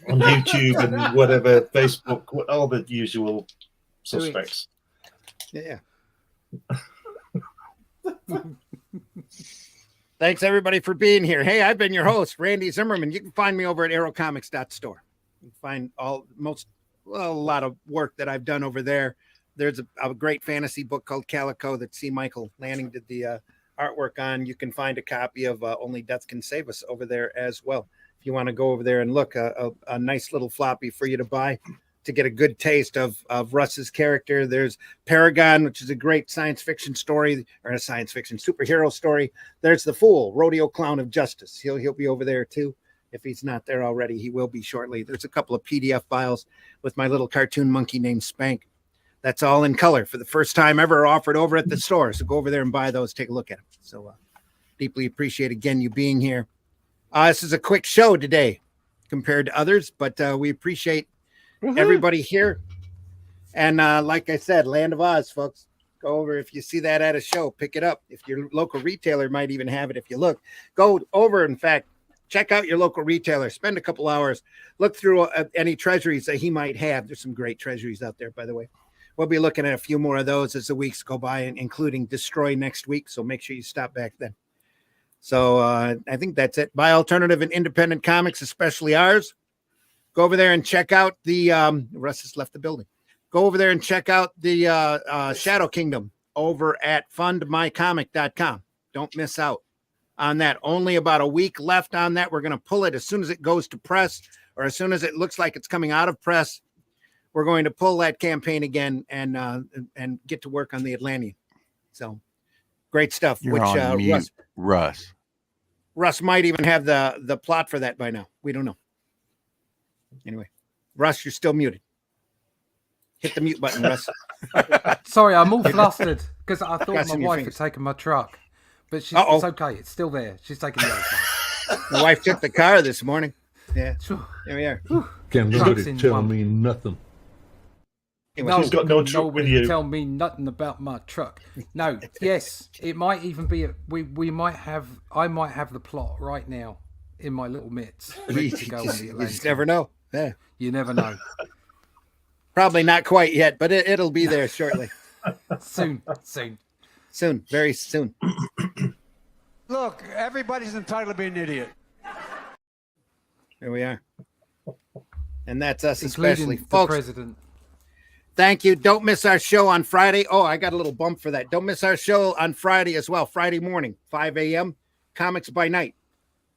on YouTube and whatever, Facebook, all the usual suspects. Yeah. Thanks everybody for being here. Hey, I've been your host, Randy Zimmerman. You can find me over at aerocomics.store. You can find a lot of work that I've done over there. There's a great fantasy book called Calico that C. Michael Lanning did the artwork on. You can find a copy of Only Death Can Save Us over there as well. If you want to go over there and look, a nice little floppy for you to buy to get a good taste of Russ's character. There's Paragon, which is a great science fiction story, or a science fiction superhero story. There's The Fool, Rodeo Clown of Justice. He'll be over there too. If he's not there already, he will be shortly. There's a couple of PDF files with my little cartoon monkey named Spank. That's all in color for the first time ever offered over at the store. So go over there and buy those. Take a look at them. So deeply appreciate again you being here. This is a quick show today compared to others, but we appreciate everybody here. And like I said, Land of Oz, folks, go over. If you see that at a show, pick it up. If your local retailer might even have it, if you look, go over. In fact, check out your local retailer. Spend a couple hours. Look through any treasuries that he might have. There's some great treasuries out there, by the way. We'll be looking at a few more of those as the weeks go by, including Destroy next week. So make sure you stop back then. So I think that's it. Buy alternative and independent comics, especially ours. Go over there and check out the Russ has left the building. Go over there and check out the Shadow Kingdom over at fundmycomic.com. Don't miss out on that. Only about a week left on that. We're going to pull it as soon as it goes to press, or as soon as it looks like it's coming out of press. We're going to pull that campaign again and get to work on the Atlantean. So great stuff. You're on mute, Russ. Russ might even have the plot for that by now. We don't know. Anyway, Russ, you're still muted. Hit the mute button, Russ. Sorry, I'm all flustered because I thought Got my some of your wife fingers. had taken my truck, but it's okay. It's still there. She's taking the other side. My wife took the car this morning. Yeah, there we are. Can Trucks nobody in tell one. me nothing? Anyway, She's got no truck with nobody you. tell me nothing about my truck. No, yes, it might even be. We might have. I might have the plot right now in my little mitts, ready to go on the you Atlantic. just never know. Yeah, You never know. probably not quite yet, but it'll be there shortly. Soon. Soon, very soon. Look, everybody's entitled to be an idiot. There we are. And that's us Including especially. the Folks, president. thank you. Don't miss our show on Friday. Oh, I got a little bump for that. Don't miss our show on Friday as well. Friday morning, 5 a.m. Comics by Night.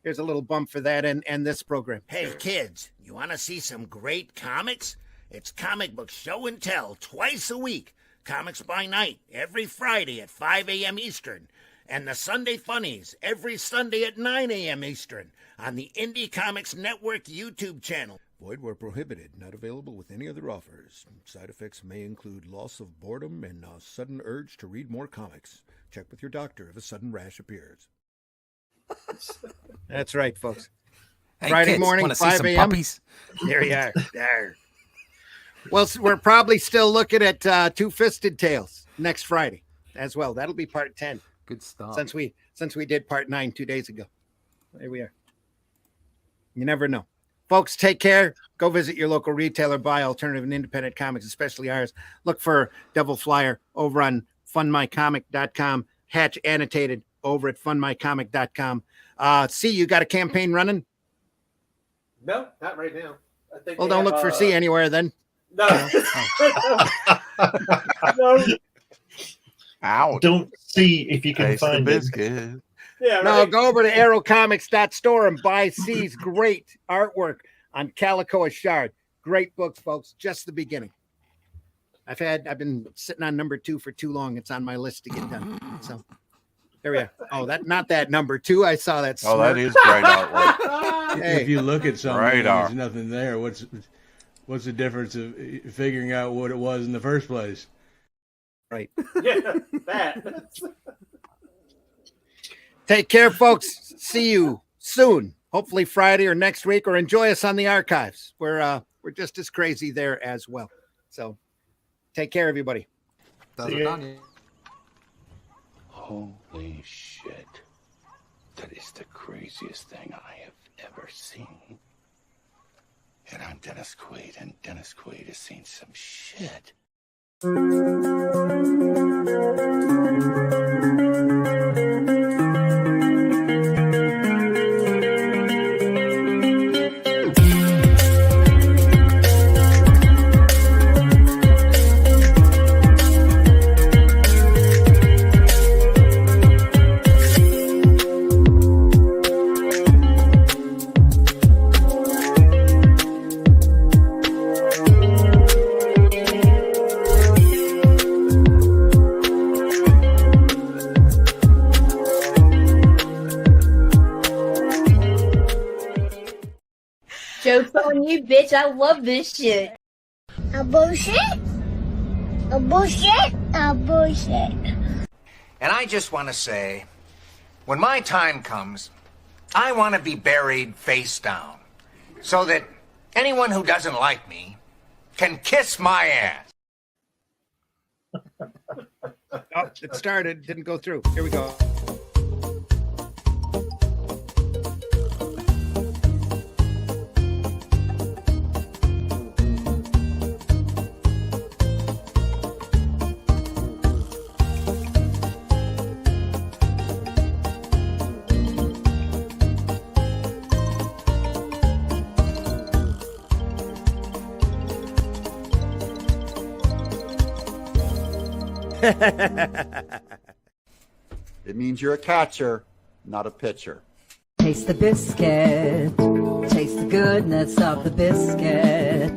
Here's a little bump for that and this program. Hey, kids, you want to see some great comics? It's Comic Book Show and Tell twice a week. Comics by Night every Friday at 5 a.m. Eastern. And the Sunday Funnies every Sunday at 9 a.m. Eastern on the Indie Comics Network YouTube channel. Void where prohibited, not available with any other offers. Side effects may include loss of boredom and a sudden urge to read more comics. Check with your doctor if a sudden rash appears. That's right, folks. Hey, Friday kids, morning, wanna see 5 some a.m.? puppies? There you are. There. Well, we're probably still looking at Two-Fisted Tales next Friday as well. That'll be part 10 Good start. since we did part 9 2 days ago. There we are. You never know. Folks, take care. Go visit your local retailer. Buy alternative and independent comics, especially ours. Look for Devil Flyer over on fundmycomic.com. Hatch Annotated over at fundmycomic.com. See, you got a campaign running? No, not right now. I think Well, they don't have, look for C anywhere then. No. No. Ouch. Don't see if you can Taste the find it. biscuit. Yeah, No, right. go over to aerocomics.store and buy C's great artwork on Calico Shard. Great books, folks. Just the beginning. I've been sitting on number 2 for too long. It's on my list to get done. So there we are. Oh, not that number 2. I saw that. Oh, that smirk. is great artwork. Hey. If you look at something Radar. and there's nothing there, what's the difference of figuring out what it was in the first place? Right. Yeah, that. Take care, folks. See you soon. Hopefully Friday or next week, or enjoy us on the archives. We're just as crazy there as well. So take care, everybody. Doesn't done yet. Holy shit. That is the craziest thing I have ever seen. And I'm Dennis Quaid, and Dennis Quaid has seen some shit. Joke's on you, bitch. I love this shit. A bullshit? A bullshit? A bullshit. And I just want to say, when my time comes, I want to be buried face down, so that anyone who doesn't like me can kiss my ass. Oh, it started. Didn't go through. Here we go. It means you're a catcher, not a pitcher. Taste the biscuit. Taste the goodness of the biscuit.